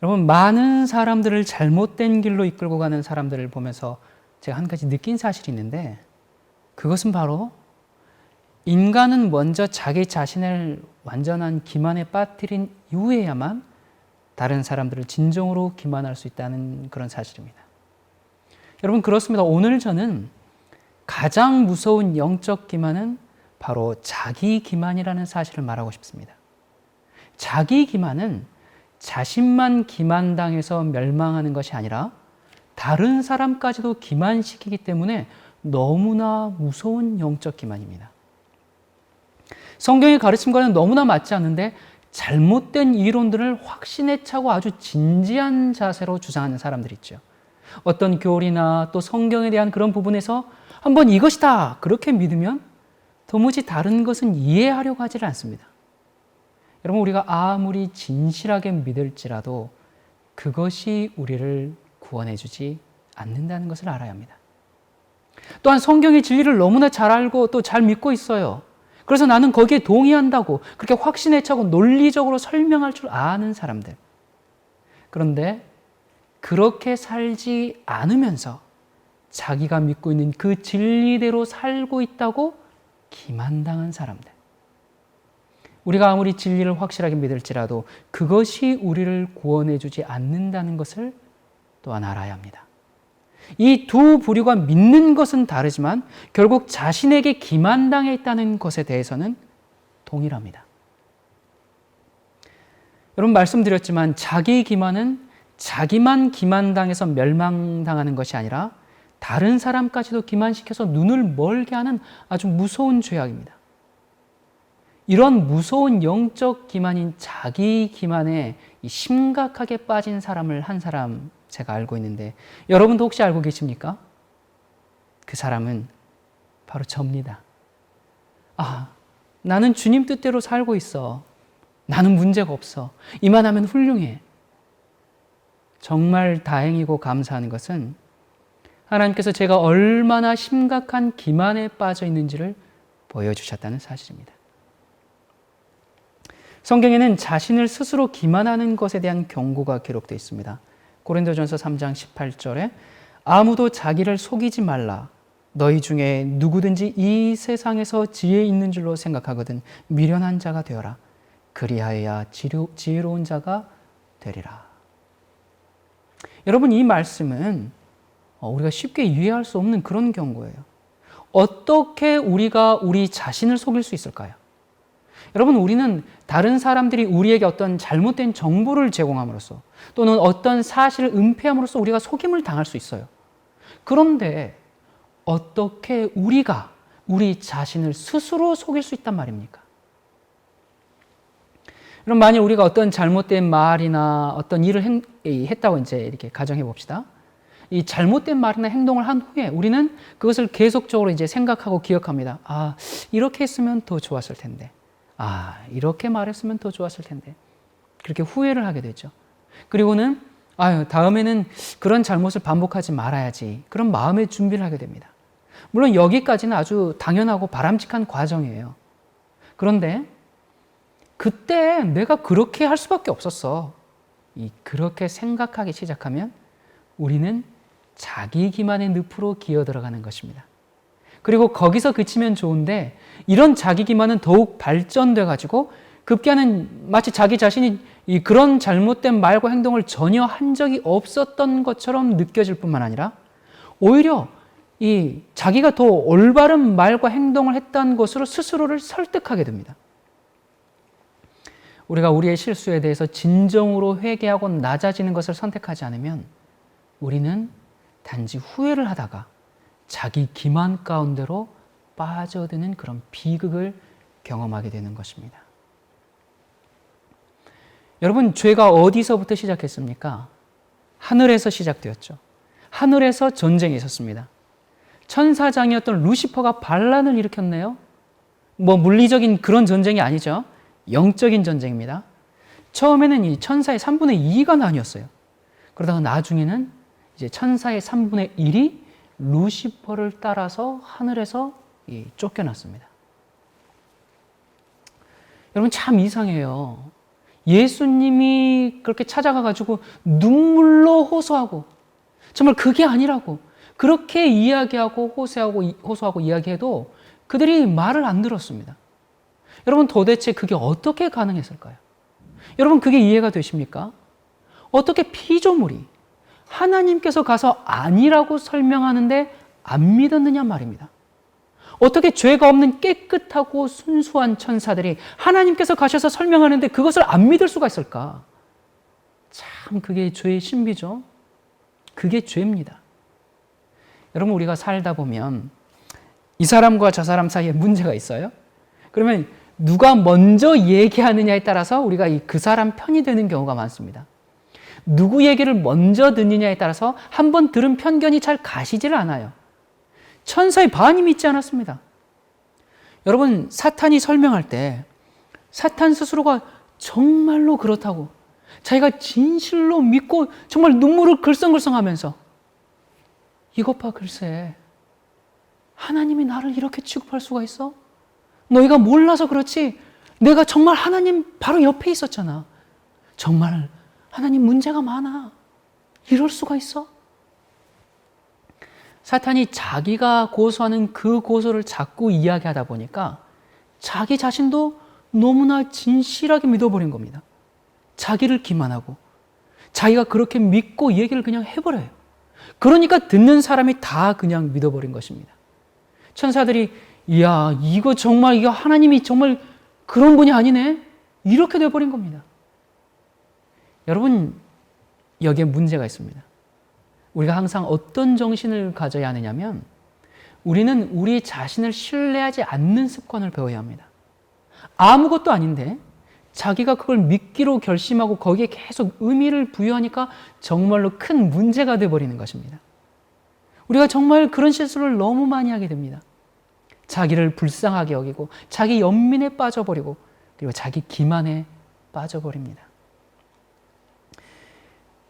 여러분, 많은 사람들을 잘못된 길로 이끌고 가는 사람들을 보면서 제가 한 가지 느낀 사실이 있는데, 그것은 바로 인간은 먼저 자기 자신을 완전한 기만에 빠뜨린 이후에야만 다른 사람들을 진정으로 기만할 수 있다는 그런 사실입니다. 여러분, 그렇습니다. 오늘 저는 가장 무서운 영적 기만은 바로 자기 기만이라는 사실을 말하고 싶습니다. 자기 기만은 자신만 기만당해서 멸망하는 것이 아니라 다른 사람까지도 기만시키기 때문에 너무나 무서운 영적 기만입니다. 성경의 가르침과는 너무나 맞지 않는데 잘못된 이론들을 확신에 차고 아주 진지한 자세로 주장하는 사람들이 있죠. 어떤 교리나 또 성경에 대한 그런 부분에서 한번 이것이다 그렇게 믿으면 도무지 다른 것은 이해하려고 하지를 않습니다. 여러분, 우리가 아무리 진실하게 믿을지라도 그것이 우리를 구원해 주지 않는다는 것을 알아야 합니다. 또한 성경의 진리를 너무나 잘 알고 또 잘 믿고 있어요. 그래서 나는 거기에 동의한다고 그렇게 확신에 차고 논리적으로 설명할 줄 아는 사람들. 그런데 그렇게 살지 않으면서 자기가 믿고 있는 그 진리대로 살고 있다고 기만당한 사람들. 우리가 아무리 진리를 확실하게 믿을지라도 그것이 우리를 구원해 주지 않는다는 것을 또한 알아야 합니다. 이 두 부류가 믿는 것은 다르지만 결국 자신에게 기만당해 있다는 것에 대해서는 동일합니다. 여러분, 말씀드렸지만 자기 기만은 자기만 기만당해서 멸망당하는 것이 아니라 다른 사람까지도 기만시켜서 눈을 멀게 하는 아주 무서운 죄악입니다. 이런 무서운 영적 기만인 자기 기만에 심각하게 빠진 사람을 한 사람 제가 알고 있는데 여러분도 혹시 알고 계십니까? 그 사람은 바로 저입니다. 나는 주님 뜻대로 살고 있어. 나는 문제가 없어. 이만하면 훌륭해. 정말 다행이고 감사한 것은 하나님께서 제가 얼마나 심각한 기만에 빠져 있는지를 보여주셨다는 사실입니다. 성경에는 자신을 스스로 기만하는 것에 대한 경고가 기록되어 있습니다. 고린도전서 3장 18절에 아무도 자기를 속이지 말라. 너희 중에 누구든지 이 세상에서 지혜 있는 줄로 생각하거든 미련한 자가 되어라. 그리하여야 지혜로운 자가 되리라. 여러분, 이 말씀은 우리가 쉽게 이해할 수 없는 그런 경고예요. 어떻게 우리가 우리 자신을 속일 수 있을까요? 여러분, 우리는 다른 사람들이 우리에게 어떤 잘못된 정보를 제공함으로써 또는 어떤 사실을 은폐함으로써 우리가 속임을 당할 수 있어요. 그런데 어떻게 우리가 우리 자신을 스스로 속일 수 있단 말입니까? 그럼 만약 우리가 어떤 잘못된 말이나 어떤 일을 했다고 이제 이렇게 가정해 봅시다. 이 잘못된 말이나 행동을 한 후에 우리는 그것을 계속적으로 이제 생각하고 기억합니다. 이렇게 했으면 더 좋았을 텐데. 이렇게 말했으면 더 좋았을 텐데. 그렇게 후회를 하게 되죠. 그리고는 다음에는 그런 잘못을 반복하지 말아야지. 그런 마음의 준비를 하게 됩니다. 물론 여기까지는 아주 당연하고 바람직한 과정이에요. 그런데 그때 내가 그렇게 할 수밖에 없었어. 그렇게 생각하기 시작하면 우리는 자기 기만의 늪으로 기어 들어가는 것입니다. 그리고 거기서 그치면 좋은데 이런 자기 기만은 더욱 발전돼 가지고 급기야는 마치 자기 자신이 그런 잘못된 말과 행동을 전혀 한 적이 없었던 것처럼 느껴질 뿐만 아니라 오히려 자기가 더 올바른 말과 행동을 했던 것으로 스스로를 설득하게 됩니다. 우리가 우리의 실수에 대해서 진정으로 회개하고 낮아지는 것을 선택하지 않으면 우리는 단지 후회를 하다가 자기 기만 가운데로 빠져드는 그런 비극을 경험하게 되는 것입니다. 여러분, 죄가 어디서부터 시작했습니까? 하늘에서 시작되었죠. 하늘에서 전쟁이 있었습니다. 천사장이었던 루시퍼가 반란을 일으켰네요. 물리적인 그런 전쟁이 아니죠. 영적인 전쟁입니다. 처음에는 이 천사의 3분의 2가 나뉘었어요. 그러다가 나중에는 이제 천사의 3분의 1이 루시퍼를 따라서 하늘에서 쫓겨났습니다. 여러분, 참 이상해요. 예수님이 그렇게 찾아가가지고 눈물로 호소하고 정말 그게 아니라고 그렇게 이야기하고 호소하고 이야기해도 그들이 말을 안 들었습니다. 여러분 도대체 그게 어떻게 가능했을까요? 여러분 그게 이해가 되십니까? 어떻게 피조물이 하나님께서 가서 아니라고 설명하는데 안 믿었느냐 말입니다. 어떻게 죄가 없는 깨끗하고 순수한 천사들이 하나님께서 가셔서 설명하는데 그것을 안 믿을 수가 있을까? 참 그게 죄의 신비죠. 그게 죄입니다. 여러분 우리가 살다 보면 이 사람과 저 사람 사이에 문제가 있어요. 그러면 누가 먼저 얘기하느냐에 따라서 우리가 그 사람 편이 되는 경우가 많습니다. 누구 얘기를 먼저 듣느냐에 따라서 한번 들은 편견이 잘 가시지를 않아요. 천사의 반이 믿지 않았습니다. 여러분 사탄이 설명할 때 사탄 스스로가 정말로 그렇다고 자기가 진실로 믿고 정말 눈물을 글썽글썽하면서 이것 봐 글쎄 하나님이 나를 이렇게 취급할 수가 있어? 너희가 몰라서 그렇지 내가 정말 하나님 바로 옆에 있었잖아. 정말 하나님 문제가 많아. 이럴 수가 있어? 사탄이 자기가 고소하는 그 고소를 자꾸 이야기하다 보니까 자기 자신도 너무나 진실하게 믿어버린 겁니다. 자기를 기만하고 자기가 그렇게 믿고 얘기를 그냥 해버려요. 그러니까 듣는 사람이 다 그냥 믿어버린 것입니다. 천사들이 이야 이거 정말 이거 하나님이 정말 그런 분이 아니네 이렇게 돼버린 겁니다. 여러분 여기에 문제가 있습니다. 우리가 항상 어떤 정신을 가져야 하느냐면 우리는 우리 자신을 신뢰하지 않는 습관을 배워야 합니다. 아무것도 아닌데 자기가 그걸 믿기로 결심하고 거기에 계속 의미를 부여하니까 정말로 큰 문제가 되어버리는 것입니다. 우리가 정말 그런 실수를 너무 많이 하게 됩니다. 자기를 불쌍하게 여기고 자기 연민에 빠져버리고 그리고 자기 기만에 빠져버립니다.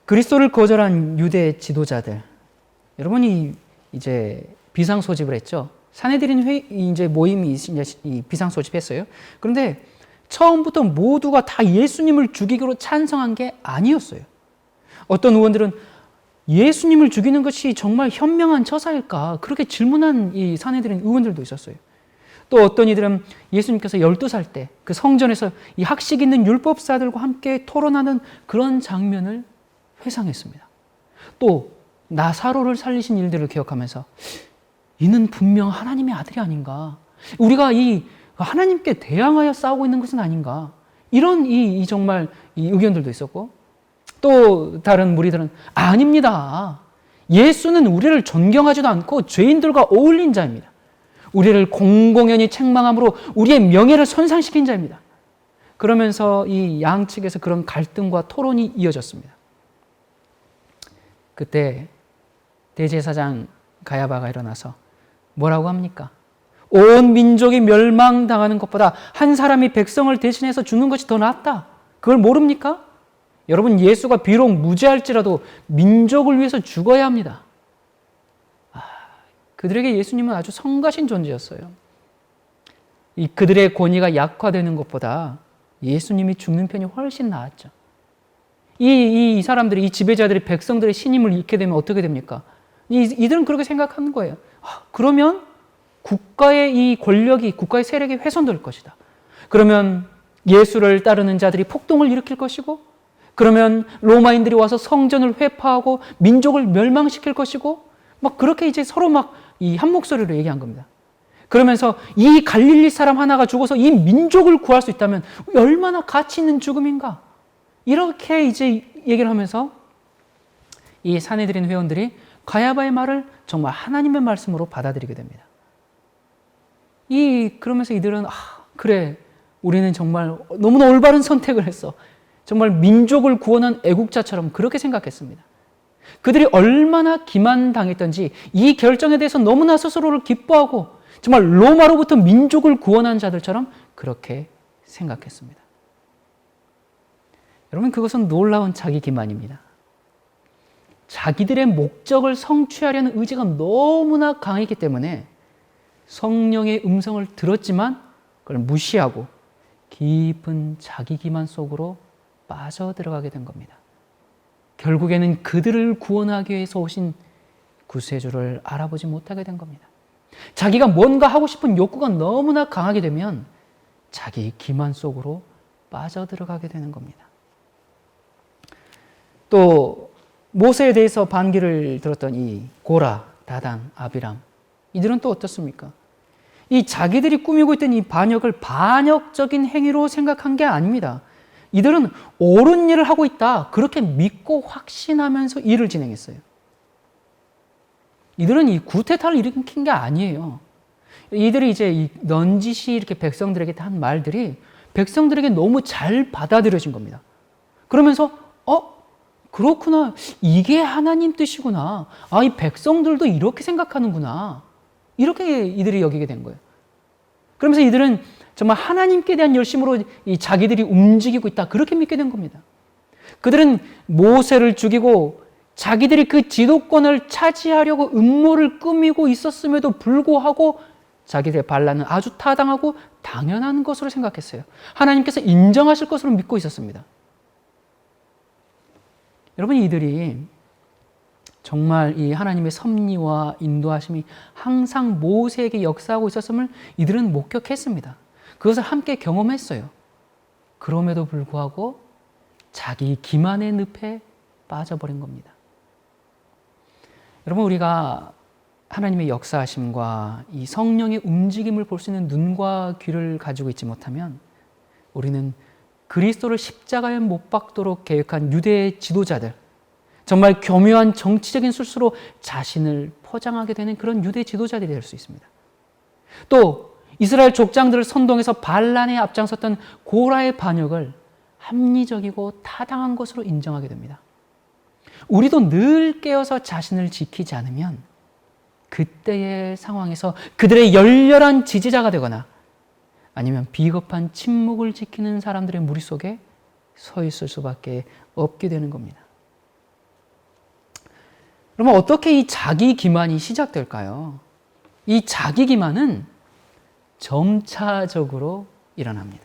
그리스도를 거절한 유대 지도자들, 여러분이 이제 비상소집을 했죠. 산헤드린 이제 모임이 이제 비상소집했어요. 그런데 처음부터 모두가 다 예수님을 죽이기로 찬성한 게 아니었어요. 어떤 의원들은 예수님을 죽이는 것이 정말 현명한 처사일까? 그렇게 질문한 이 산헤드린 의원들도 있었어요. 또 어떤 이들은 예수님께서 12살 때 그 성전에서 이 학식 있는 율법사들과 함께 토론하는 그런 장면을 회상했습니다. 또 나사로를 살리신 일들을 기억하면서 이는 분명 하나님의 아들이 아닌가? 우리가 이 하나님께 대항하여 싸우고 있는 것은 아닌가? 이런 정말 이 의견들도 있었고 또 다른 무리들은 아닙니다. 예수는 우리를 존경하지도 않고 죄인들과 어울린 자입니다. 우리를 공공연히 책망함으로 우리의 명예를 손상시킨 자입니다. 그러면서 이 양측에서 그런 갈등과 토론이 이어졌습니다. 그때 대제사장 가야바가 일어나서 뭐라고 합니까? 온 민족이 멸망당하는 것보다 한 사람이 백성을 대신해서 죽는 것이 더 낫다. 그걸 모릅니까? 여러분 예수가 비록 무죄할지라도 민족을 위해서 죽어야 합니다. 그들에게 예수님은 아주 성가신 존재였어요. 그들의 권위가 약화되는 것보다 예수님이 죽는 편이 훨씬 나았죠. 이 사람들이, 이 지배자들이 백성들의 신임을 잃게 되면 어떻게 됩니까? 이들은 그렇게 생각하는 거예요. 그러면 국가의 이 권력이, 국가의 세력이 훼손될 것이다. 그러면 예수를 따르는 자들이 폭동을 일으킬 것이고, 그러면 로마인들이 와서 성전을 회파하고 민족을 멸망시킬 것이고, 막 그렇게 이제 서로 막 한 목소리로 얘기한 겁니다. 그러면서 이 갈릴리 사람 하나가 죽어서 이 민족을 구할 수 있다면 얼마나 가치 있는 죽음인가? 이렇게 이제 얘기를 하면서 이 산헤드린 회원들이 가야바의 말을 정말 하나님의 말씀으로 받아들이게 됩니다. 그러면서 이들은 그래 우리는 정말 너무나 올바른 선택을 했어. 정말 민족을 구원한 애국자처럼 그렇게 생각했습니다. 그들이 얼마나 기만당했던지 이 결정에 대해서 너무나 스스로를 기뻐하고 정말 로마로부터 민족을 구원한 자들처럼 그렇게 생각했습니다. 여러분 그것은 놀라운 자기 기만입니다. 자기들의 목적을 성취하려는 의지가 너무나 강했기 때문에 성령의 음성을 들었지만 그걸 무시하고 깊은 자기 기만 속으로 빠져들어가게 된 겁니다. 결국에는 그들을 구원하기 위해서 오신 구세주를 알아보지 못하게 된 겁니다. 자기가 뭔가 하고 싶은 욕구가 너무나 강하게 되면 자기 기만 속으로 빠져들어가게 되는 겁니다. 또 모세에 대해서 반기를 들었던 이 고라, 다단, 아비람, 이들은 또 어떻습니까? 이 자기들이 꾸미고 있던 이 반역을 반역적인 행위로 생각한 게 아닙니다. 이들은 옳은 일을 하고 있다, 그렇게 믿고 확신하면서 일을 진행했어요. 이들은 이 구테타를 일으킨 게 아니에요. 이들이 이제 이 넌지시 이렇게 백성들에게 한 말들이 백성들에게 너무 잘 받아들여진 겁니다. 그러면서 그렇구나, 이게 하나님 뜻이구나, 이 백성들도 이렇게 생각하는구나, 이렇게 이들이 여기게 된 거예요. 그러면서 이들은 정말 하나님께 대한 열심으로 이 자기들이 움직이고 있다, 그렇게 믿게 된 겁니다. 그들은 모세를 죽이고 자기들이 그 지도권을 차지하려고 음모를 꾸미고 있었음에도 불구하고 자기들의 반란은 아주 타당하고 당연한 것으로 생각했어요. 하나님께서 인정하실 것으로 믿고 있었습니다. 여러분, 이들이 정말 이 하나님의 섭리와 인도하심이 항상 모세에게 역사하고 있었음을 이들은 목격했습니다. 그것을 함께 경험했어요. 그럼에도 불구하고 자기 기만의 늪에 빠져버린 겁니다. 여러분, 우리가 하나님의 역사하심과 이 성령의 움직임을 볼 수 있는 눈과 귀를 가지고 있지 못하면 우리는 그리스도를 십자가에 못 박도록 계획한 유대의 지도자들, 정말 교묘한 정치적인 술수로 자신을 포장하게 되는 그런 유대 지도자들이 될 수 있습니다. 또 이스라엘 족장들을 선동해서 반란에 앞장섰던 고라의 반역을 합리적이고 타당한 것으로 인정하게 됩니다. 우리도 늘 깨어서 자신을 지키지 않으면 그때의 상황에서 그들의 열렬한 지지자가 되거나 아니면 비겁한 침묵을 지키는 사람들의 무리 속에 서 있을 수밖에 없게 되는 겁니다. 그러면 어떻게 이 자기 기만이 시작될까요? 이 자기 기만은 점차적으로 일어납니다.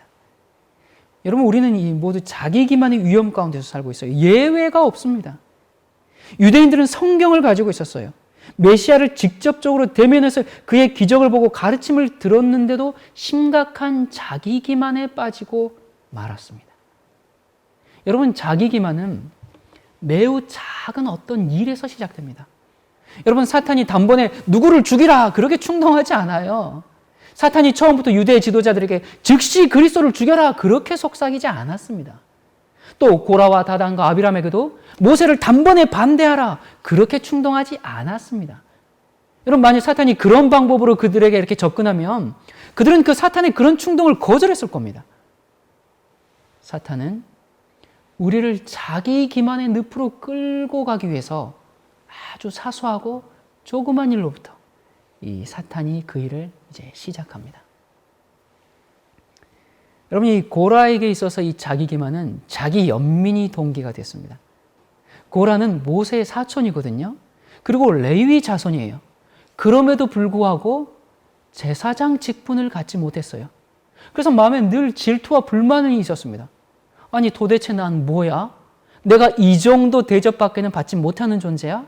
여러분, 우리는 이 모두 자기 기만의 위험 가운데서 살고 있어요. 예외가 없습니다. 유대인들은 성경을 가지고 있었어요. 메시아를 직접적으로 대면해서 그의 기적을 보고 가르침을 들었는데도 심각한 자기 기만에 빠지고 말았습니다. 여러분, 자기 기만은 매우 작은 어떤 일에서 시작됩니다. 여러분, 사탄이 단번에 누구를 죽이라 그렇게 충동하지 않아요. 사탄이 처음부터 유대 지도자들에게 즉시 그리스도를 죽여라 그렇게 속삭이지 않았습니다. 또 고라와 다단과 아비람에게도 모세를 단번에 반대하라 그렇게 충동하지 않았습니다. 여러분, 만약 사탄이 그런 방법으로 그들에게 이렇게 접근하면 그들은 그 사탄의 그런 충동을 거절했을 겁니다. 사탄은 우리를 자기 기만의 늪으로 끌고 가기 위해서 아주 사소하고 조그만 일로부터 이 사탄이 그 일을 이제 시작합니다. 여러분, 이 고라에게 있어서 이 자기 기만은 자기 연민이 동기가 됐습니다. 고라는 모세의 사촌이거든요. 그리고 레위 자손이에요. 그럼에도 불구하고 제사장 직분을 갖지 못했어요. 그래서 마음에 늘 질투와 불만이 있었습니다. 아니, 도대체 난 뭐야? 내가 이 정도 대접밖에는 받지 못하는 존재야?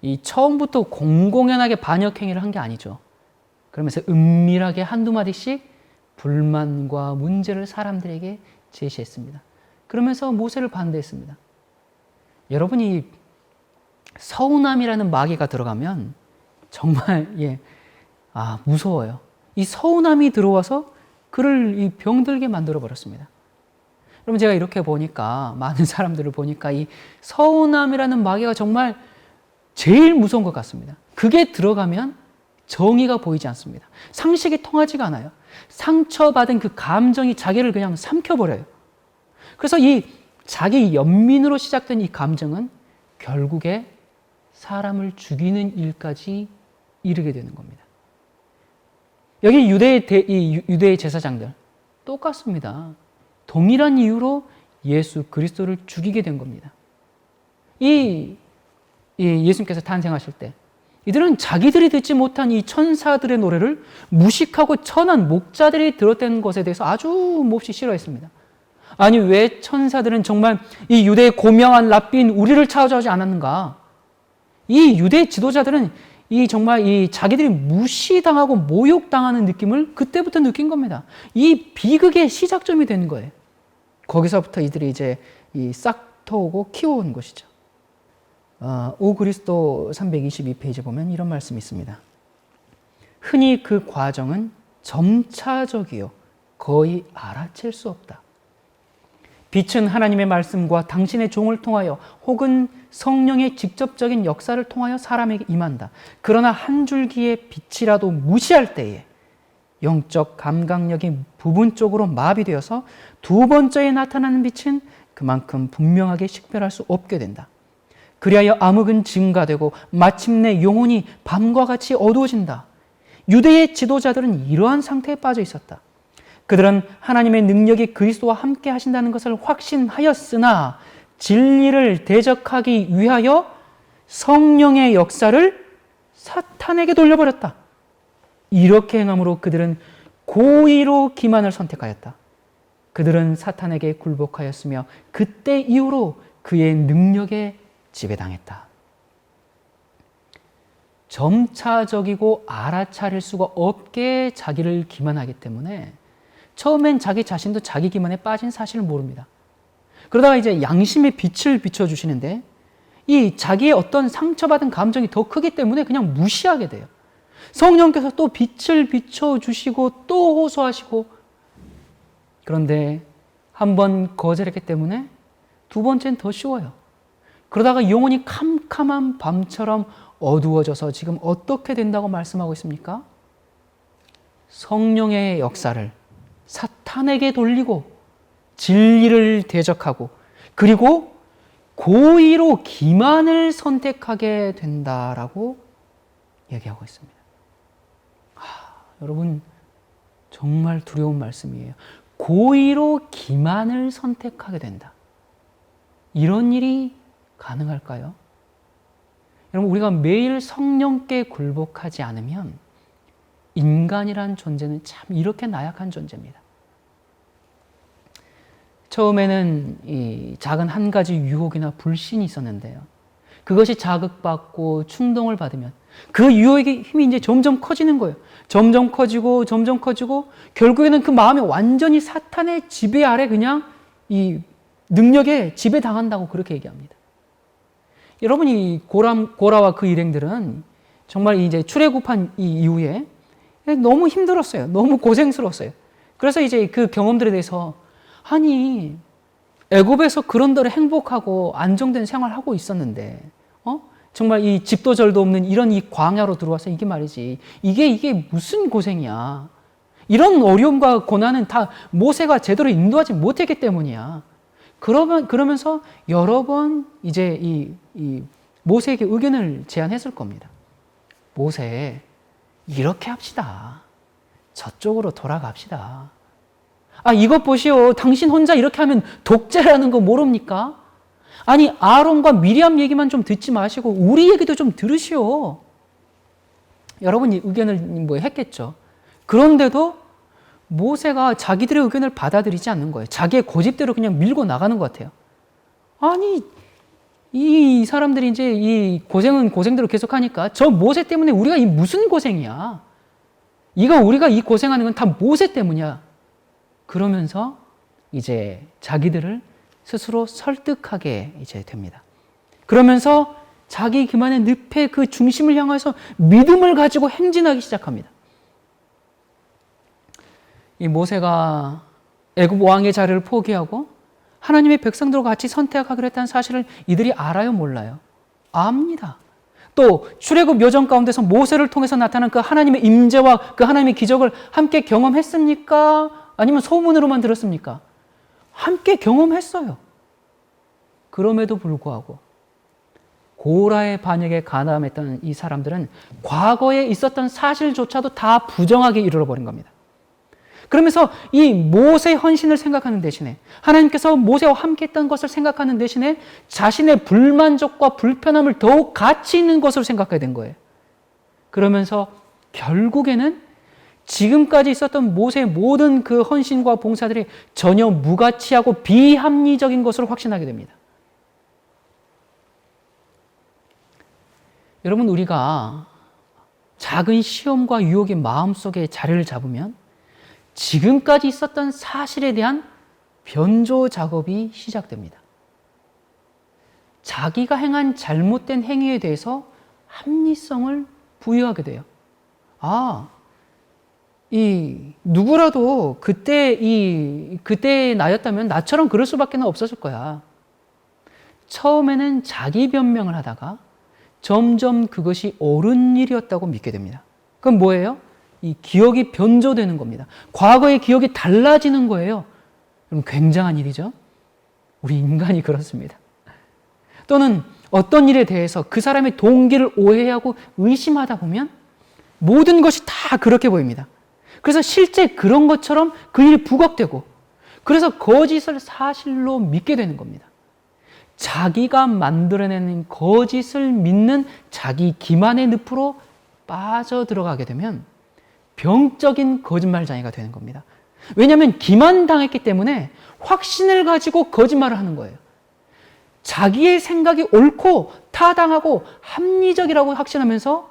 이 처음부터 공공연하게 반역 행위를 한 게 아니죠. 그러면서 은밀하게 한두 마디씩 불만과 문제를 사람들에게 제시했습니다. 그러면서 모세를 반대했습니다. 여러분이 서운함이라는 마귀가 들어가면 정말 무서워요. 이 서운함이 들어와서 그를 이 병들게 만들어 버렸습니다. 여러분, 제가 이렇게 보니까 많은 사람들을 보니까 이 서운함이라는 마귀가 정말 제일 무서운 것 같습니다. 그게 들어가면 정의가 보이지 않습니다. 상식이 통하지가 않아요. 상처받은 그 감정이 자기를 그냥 삼켜버려요. 그래서 이 자기 연민으로 시작된 이 감정은 결국에 사람을 죽이는 일까지 이르게 되는 겁니다. 여기 유대의 제사장들 똑같습니다. 동일한 이유로 예수 그리스도를 죽이게 된 겁니다. 예수님께서 탄생하실 때 이들은 자기들이 듣지 못한 이 천사들의 노래를 무식하고 천한 목자들이 들었다는 것에 대해서 아주 몹시 싫어했습니다. 아니 왜 천사들은 정말 이 유대의 고명한 랍비인 우리를 찾아오지 않았는가? 이 유대 지도자들은 이 정말 이 자기들이 무시당하고 모욕당하는 느낌을 그때부터 느낀 겁니다. 이 비극의 시작점이 되는 거예요. 거기서부터 이들이 이제 이 싹터오고 키워온 것이죠. 오 그리스도 322페이지 보면 이런 말씀이 있습니다. 흔히 그 과정은 점차적이요 거의 알아챌 수 없다. 빛은 하나님의 말씀과 당신의 종을 통하여 혹은 성령의 직접적인 역사를 통하여 사람에게 임한다. 그러나 한 줄기의 빛이라도 무시할 때에 영적 감각력이 부분적으로 마비되어서 두 번째에 나타나는 빛은 그만큼 분명하게 식별할 수 없게 된다. 그리하여 암흑은 증가되고 마침내 영혼이 밤과 같이 어두워진다. 유대의 지도자들은 이러한 상태에 빠져 있었다. 그들은 하나님의 능력이 그리스도와 함께 하신다는 것을 확신하였으나 진리를 대적하기 위하여 성령의 역사를 사탄에게 돌려버렸다. 이렇게 행함으로 그들은 고의로 기만을 선택하였다. 그들은 사탄에게 굴복하였으며 그때 이후로 그의 능력에 지배당했다. 점차적이고 알아차릴 수가 없게 자기를 기만하기 때문에 처음엔 자기 자신도 자기 기만에 빠진 사실을 모릅니다. 그러다가 이제 양심의 빛을 비춰주시는데 이 자기의 어떤 상처받은 감정이 더 크기 때문에 그냥 무시하게 돼요. 성령께서 또 빛을 비춰주시고 또 호소하시고 그런데 한 번 거절했기 때문에 두 번째는 더 쉬워요. 그러다가 영혼이 캄캄한 밤처럼 어두워져서 지금 어떻게 된다고 말씀하고 있습니까? 성령의 역사를 사탄에게 돌리고 진리를 대적하고 그리고 고의로 기만을 선택하게 된다라고 얘기하고 있습니다. 여러분 정말 두려운 말씀이에요. 고의로 기만을 선택하게 된다. 이런 일이 가능할까요? 여러분 우리가 매일 성령께 굴복하지 않으면 인간이란 존재는 참 이렇게 나약한 존재입니다. 처음에는 이 작은 한 가지 유혹이나 불신이 있었는데요. 그것이 자극받고 충동을 받으면 그 유혹의 힘이 이제 점점 커지는 거예요. 점점 커지고 결국에는 그 마음이 완전히 사탄의 지배 아래 그냥 이 능력에 지배당한다고 그렇게 얘기합니다. 여러분 이 고라와 그 일행들은 정말 이제 출애굽한 이 이후에 너무 힘들었어요. 너무 고생스러웠어요. 그래서 이제 그 경험들에 대해서 아니 애굽에서 그런대로 행복하고 안정된 생활하고 있었는데 정말 이 집도 절도 없는 이런 이 광야로 들어와서 이게 말이지 이게 무슨 고생이야. 이런 어려움과 고난은 다 모세가 제대로 인도하지 못했기 때문이야. 그러면서 여러 번 이제 이 모세에게 의견을 제안했을 겁니다. 모세 이렇게 합시다. 저쪽으로 돌아갑시다. 이것 보시오. 당신 혼자 이렇게 하면 독재라는 거 모릅니까? 아니 아론과 미리암 얘기만 좀 듣지 마시고 우리 얘기도 좀 들으시오. 여러분이 의견을 했겠죠. 그런데도 모세가 자기들의 의견을 받아들이지 않는 거예요. 자기의 고집대로 그냥 밀고 나가는 것 같아요. 아니 이 사람들이 이제 이 고생은 고생대로 계속하니까 저 모세 때문에 우리가 이 무슨 고생이야. 우리가 이 고생하는 건 다 모세 때문이야. 그러면서 이제 자기들을 스스로 설득하게 이제 됩니다. 그러면서 자기 기만의 늪의 그 중심을 향해서 믿음을 가지고 행진하기 시작합니다. 이 모세가 애굽 왕의 자리를 포기하고 하나님의 백성들과 같이 선택하기로 했다는 사실을 이들이 알아요, 몰라요? 압니다. 또 출애굽 여정 가운데서 모세를 통해서 나타난 그 하나님의 임재와 그 하나님의 기적을 함께 경험했습니까? 아니면 소문으로만 들었습니까? 함께 경험했어요. 그럼에도 불구하고 고라의 반역에 가담했던 이 사람들은 과거에 있었던 사실조차도 다 부정하게 이르러버린 겁니다. 그러면서 이 모세의 헌신을 생각하는 대신에 하나님께서 모세와 함께 했던 것을 생각하는 대신에 자신의 불만족과 불편함을 더욱 가치 있는 것으로 생각하게 된 거예요. 그러면서 결국에는 지금까지 있었던 모세의 모든 그 헌신과 봉사들이 전혀 무가치하고 비합리적인 것으로 확신하게 됩니다. 여러분, 우리가 작은 시험과 유혹이 마음속에 자리를 잡으면 지금까지 있었던 사실에 대한 변조 작업이 시작됩니다. 자기가 행한 잘못된 행위에 대해서 합리성을 부여하게 돼요. 누구라도 그때의 나였다면 나처럼 그럴 수밖에 없었을 거야. 처음에는 자기 변명을 하다가 점점 그것이 옳은 일이었다고 믿게 됩니다. 그럼 뭐예요? 이 기억이 변조되는 겁니다. 과거의 기억이 달라지는 거예요. 그럼 굉장한 일이죠. 우리 인간이 그렇습니다. 또는 어떤 일에 대해서 그 사람의 동기를 오해하고 의심하다 보면 모든 것이 다 그렇게 보입니다. 그래서 실제 그런 것처럼 그 일이 부각되고, 그래서 거짓을 사실로 믿게 되는 겁니다. 자기가 만들어내는 거짓을 믿는 자기 기만의 늪으로 빠져들어가게 되면 병적인 거짓말장애가 되는 겁니다. 왜냐하면 기만당했기 때문에 확신을 가지고 거짓말을 하는 거예요. 자기의 생각이 옳고 타당하고 합리적이라고 확신하면서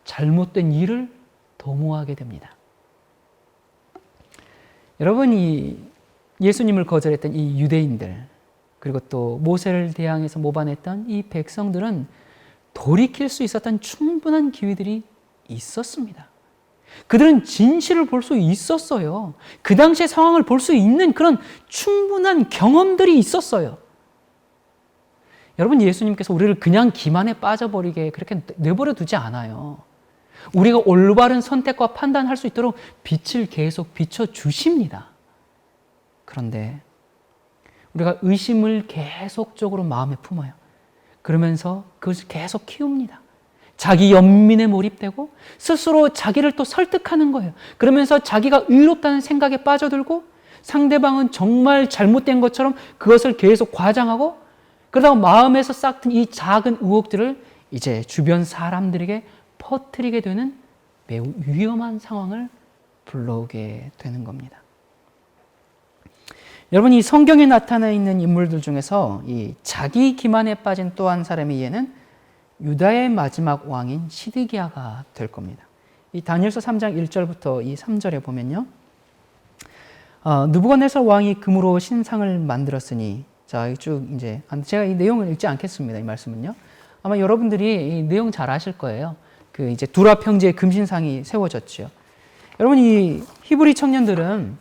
잘못된 일을 도모하게 됩니다. 여러분이 예수님을 거절했던 이 유대인들, 그리고 또 모세를 대항해서 모반했던 이 백성들은 돌이킬 수 있었던 충분한 기회들이 있었습니다. 그들은 진실을 볼 수 있었어요. 그 당시의 상황을 볼 수 있는 그런 충분한 경험들이 있었어요. 여러분, 예수님께서 우리를 그냥 기만에 빠져버리게 그렇게 내버려 두지 않아요. 우리가 올바른 선택과 판단할 수 있도록 빛을 계속 비춰주십니다. 그런데 우리가 의심을 계속적으로 마음에 품어요. 그러면서 그것을 계속 키웁니다. 자기 연민에 몰입되고 스스로 자기를 또 설득하는 거예요. 그러면서 자기가 의롭다는 생각에 빠져들고 상대방은 정말 잘못된 것처럼 그것을 계속 과장하고, 그러다가 마음에서 싹튼 이 작은 의혹들을 이제 주변 사람들에게 퍼뜨리게 되는 매우 위험한 상황을 불러오게 되는 겁니다. 여러분, 이 성경에 나타나 있는 인물들 중에서 이 자기 기만에 빠진 또 한 사람의 예는 유다의 마지막 왕인 시드기야가 될 겁니다. 이 다니엘서 3장 1절부터 이 3절에 보면요. 느부갓네살 왕이 금으로 신상을 만들었으니, 자, 쭉 이제 제가 이 내용을 읽지 않겠습니다. 이 말씀은요. 아마 여러분들이 이 내용 잘 아실 거예요. 그 이제 두라 평지에 금신상이 세워졌죠. 여러분, 이 히브리 청년들은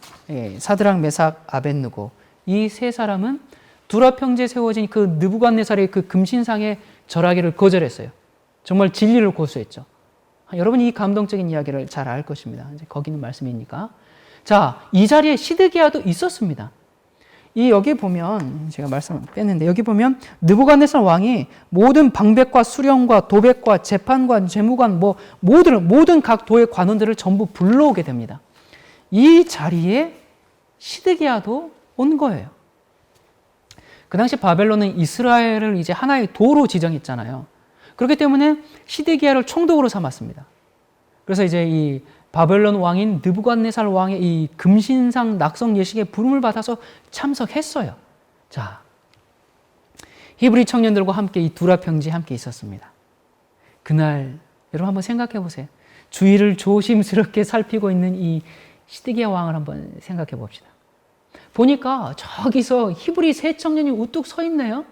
사드락, 메삭, 아벳느고 이 세 사람은 두라 평지에 세워진 그 느부갓네살의 그 금신상에 절하기를 거절했어요. 정말 진리를 고수했죠. 여러분이 이 감동적인 이야기를 잘 알 것입니다. 이제 거기는 말씀이니까. 자, 이 자리에 시드기야도 있었습니다. 여기 보면, 제가 말씀을 뺐는데, 여기 보면 느부갓네살 왕이 모든 방백과 수령과 도백과 재판관, 재무관, 모든 각 도의 관원들을 전부 불러오게 됩니다. 이 자리에 시드기야도 온 거예요. 그 당시 바벨론은 이스라엘을 이제 하나의 도로 지정했잖아요. 그렇기 때문에 시드기야를 총독으로 삼았습니다. 그래서 이제 이 바벨론 왕인 느부갓네살 왕의 이 금신상 낙성 예식에 부름을 받아서 참석했어요. 자, 히브리 청년들과 함께 이 두라 평지에 함께 있었습니다. 그날 여러분 한번 생각해 보세요. 주위를 조심스럽게 살피고 있는 이 시드기야 왕을 한번 생각해 봅시다. 보니까 저기서 히브리 세 청년이 우뚝 서 있네요.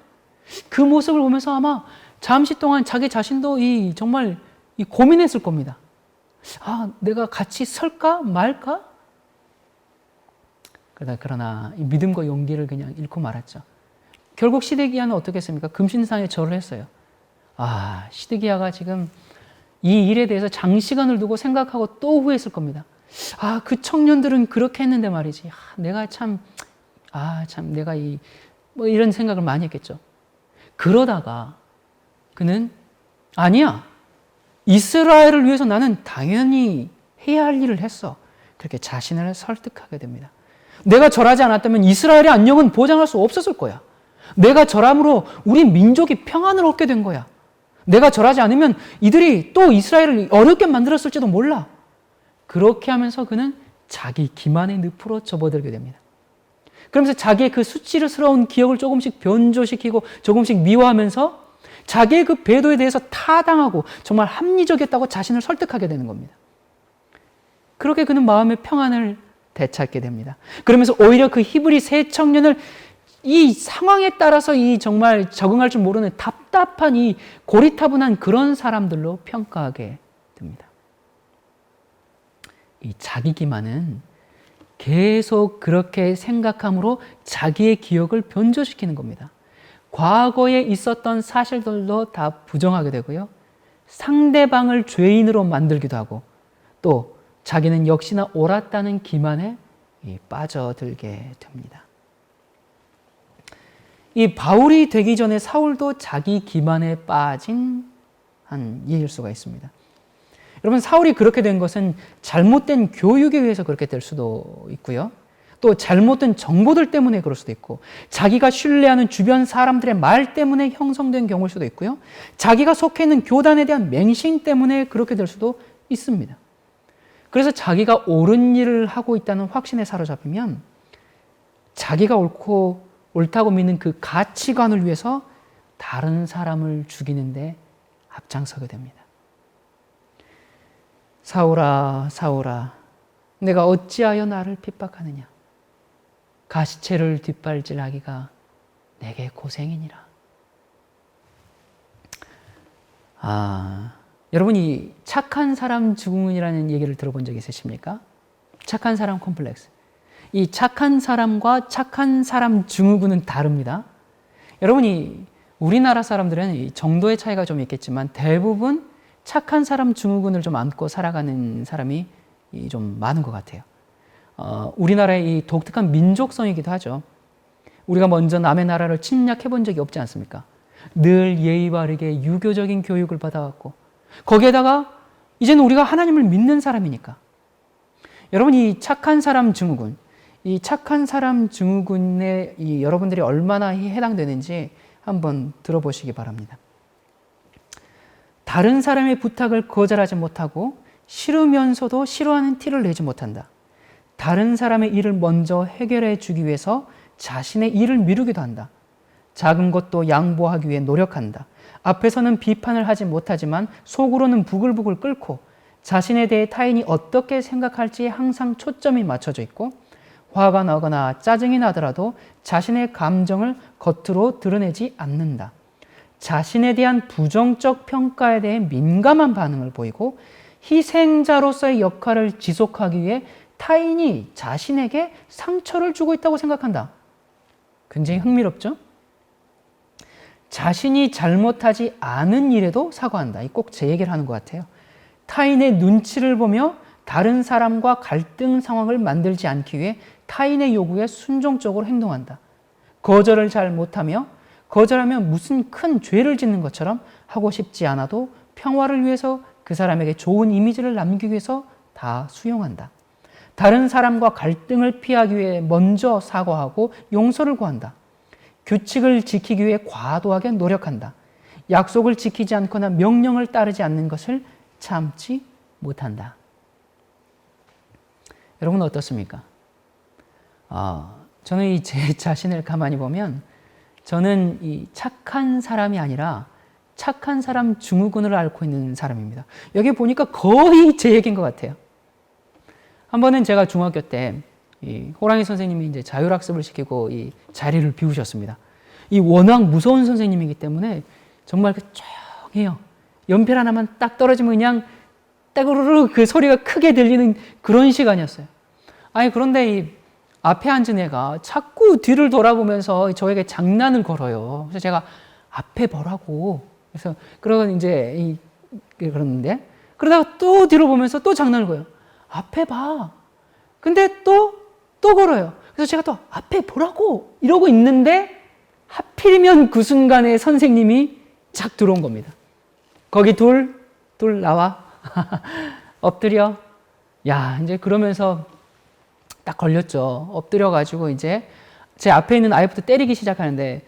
그 모습을 보면서 아마 잠시 동안 자기 자신도 정말 고민했을 겁니다. 내가 같이 설까 말까? 그러나 이 믿음과 용기를 그냥 잃고 말았죠. 결국 시드기야는 어떻게 했습니까? 금신상에 절을 했어요. 시드기야가 지금 이 일에 대해서 장시간을 두고 생각하고 또 후회했을 겁니다. 그 청년들은 그렇게 했는데 말이지. 내가 내가 이런 생각을 많이 했겠죠. 그러다가 그는 아니야. 이스라엘을 위해서 나는 당연히 해야 할 일을 했어. 그렇게 자신을 설득하게 됩니다. 내가 절하지 않았다면 이스라엘의 안녕은 보장할 수 없었을 거야. 내가 절함으로 우리 민족이 평안을 얻게 된 거야. 내가 절하지 않으면 이들이 또 이스라엘을 어렵게 만들었을지도 몰라. 그렇게 하면서 그는 자기 기만의 늪으로 접어들게 됩니다. 그러면서 자기의 그 수치스러운 기억을 조금씩 변조시키고 조금씩 미워하면서 자기의 그 배도에 대해서 타당하고 정말 합리적이었다고 자신을 설득하게 되는 겁니다. 그렇게 그는 마음의 평안을 되찾게 됩니다. 그러면서 오히려 그 히브리 세 청년을 이 상황에 따라서 이 정말 적응할 줄 모르는 답답한 이 고리타분한 그런 사람들로 평가하게 됩니다. 이 자기 기만은 계속 그렇게 생각함으로 자기의 기억을 변조시키는 겁니다. 과거에 있었던 사실들도 다 부정하게 되고요. 상대방을 죄인으로 만들기도 하고 또 자기는 역시나 옳았다는 기만에 빠져들게 됩니다. 이 바울이 되기 전에 사울도 자기 기만에 빠진 한 예일 수가 있습니다. 여러분, 사울이 그렇게 된 것은 잘못된 교육에 의해서 그렇게 될 수도 있고요. 또 잘못된 정보들 때문에 그럴 수도 있고, 자기가 신뢰하는 주변 사람들의 말 때문에 형성된 경우일 수도 있고요. 자기가 속해 있는 교단에 대한 맹신 때문에 그렇게 될 수도 있습니다. 그래서 자기가 옳은 일을 하고 있다는 확신에 사로잡히면 자기가 옳다고 믿는 그 가치관을 위해서 다른 사람을 죽이는데 앞장서게 됩니다. 사울아, 사울아, 내가 어찌하여 나를 핍박하느냐? 가시체를 뒷발질하기가 내게 고생이니라. 여러분이 착한 사람 증후군이라는 얘기를 들어본 적 있으십니까? 착한 사람 콤플렉스. 이 착한 사람과 착한 사람 증후군은 다릅니다. 여러분이 우리나라 사람들은 이 정도의 차이가 좀 있겠지만 대부분 착한 사람 증후군을 좀 안고 살아가는 사람이 좀 많은 것 같아요. 우리나라의 이 독특한 민족성이기도 하죠. 우리가 먼저 남의 나라를 침략해 본 적이 없지 않습니까? 늘 예의 바르게 유교적인 교육을 받아왔고 거기에다가 이제는 우리가 하나님을 믿는 사람이니까. 여러분, 이 착한 사람 증후군, 이 착한 사람 증후군에 여러분들이 얼마나 해당되는지 한번 들어보시기 바랍니다. 다른 사람의 부탁을 거절하지 못하고 싫으면서도 싫어하는 티를 내지 못한다. 다른 사람의 일을 먼저 해결해 주기 위해서 자신의 일을 미루기도 한다. 작은 것도 양보하기 위해 노력한다. 앞에서는 비판을 하지 못하지만 속으로는 부글부글 끓고 자신에 대해 타인이 어떻게 생각할지에 항상 초점이 맞춰져 있고 화가 나거나 짜증이 나더라도 자신의 감정을 겉으로 드러내지 않는다. 자신에 대한 부정적 평가에 대해 민감한 반응을 보이고 희생자로서의 역할을 지속하기 위해 타인이 자신에게 상처를 주고 있다고 생각한다. 굉장히 흥미롭죠? 자신이 잘못하지 않은 일에도 사과한다. 꼭 제 얘기를 하는 것 같아요. 타인의 눈치를 보며 다른 사람과 갈등 상황을 만들지 않기 위해 타인의 요구에 순종적으로 행동한다. 거절을 잘 못하며 거절하면 무슨 큰 죄를 짓는 것처럼 하고 싶지 않아도 평화를 위해서 그 사람에게 좋은 이미지를 남기기 위해서 다 수용한다. 다른 사람과 갈등을 피하기 위해 먼저 사과하고 용서를 구한다. 규칙을 지키기 위해 과도하게 노력한다. 약속을 지키지 않거나 명령을 따르지 않는 것을 참지 못한다. 여러분 어떻습니까? 저는 제 자신을 가만히 보면 저는 이 착한 사람이 아니라 착한 사람 증후군을 앓고 있는 사람입니다. 여기 보니까 거의 제 얘기인 것 같아요. 한 번은 제가 중학교 때 호랑이 선생님이 이제 자율학습을 시키고 이 자리를 비우셨습니다. 이 워낙 무서운 선생님이기 때문에 정말 조용해요. 연필 하나만 딱 떨어지면 그냥 따그르르 그 소리가 크게 들리는 그런 시간이었어요. 그런데 이 앞에 앉은 애가 자꾸 뒤를 돌아보면서 저에게 장난을 걸어요. 그래서 제가 앞에 보라고. 그래서 그러고 이제 그러는데 그러다가 또 뒤로 보면서 또 장난을 걸어요. 앞에 봐. 근데 또 걸어요. 그래서 제가 또 앞에 보라고 이러고 있는데 하필이면 그 순간에 선생님이 착 들어온 겁니다. 거기 둘 나와. 엎드려. 야, 이제 그러면서 딱 걸렸죠. 엎드려가지고 이제 제 앞에 있는 아이부터 때리기 시작하는데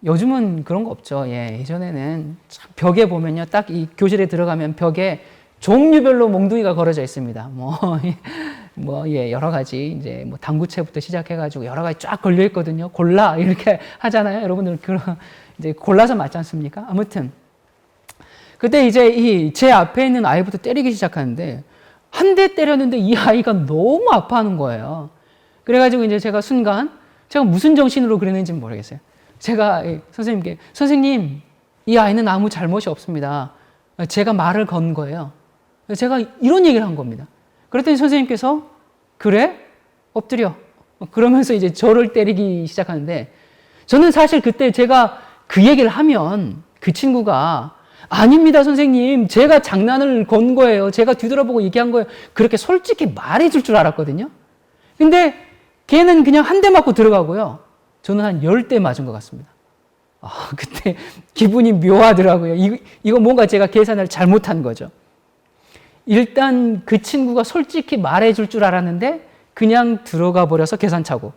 요즘은 그런 거 없죠. 예전에는 벽에 보면요. 딱 이 교실에 들어가면 벽에 종류별로 몽둥이가 걸어져 있습니다. 여러 가지, 이제 당구채부터 시작해가지고 여러 가지 쫙 걸려 있거든요. 골라, 이렇게 하잖아요. 여러분들, 이제 골라서 맞지 않습니까? 아무튼. 그때 이제 제 앞에 있는 아이부터 때리기 시작하는데, 한 대 때렸는데 이 아이가 너무 아파하는 거예요. 그래가지고 이제 제가 무슨 정신으로 그랬는지 모르겠어요. 제가 선생님께, 선생님, 이 아이는 아무 잘못이 없습니다. 제가 말을 건 거예요. 제가 이런 얘기를 한 겁니다. 그랬더니 선생님께서, 그래? 엎드려. 그러면서 이제 저를 때리기 시작하는데, 저는 사실 그때 제가 그 얘기를 하면 그 친구가, 아닙니다, 선생님. 제가 장난을 건 거예요. 제가 뒤돌아보고 얘기한 거예요. 그렇게 솔직히 말해줄 줄 알았거든요. 근데 걔는 그냥 한 대 맞고 들어가고요. 저는 한 10대 맞은 것 같습니다. 그때 기분이 묘하더라고요. 이거 뭔가 제가 계산을 잘못한 거죠. 일단 그 친구가 솔직히 말해줄 줄 알았는데 그냥 들어가 버려서 계산차고,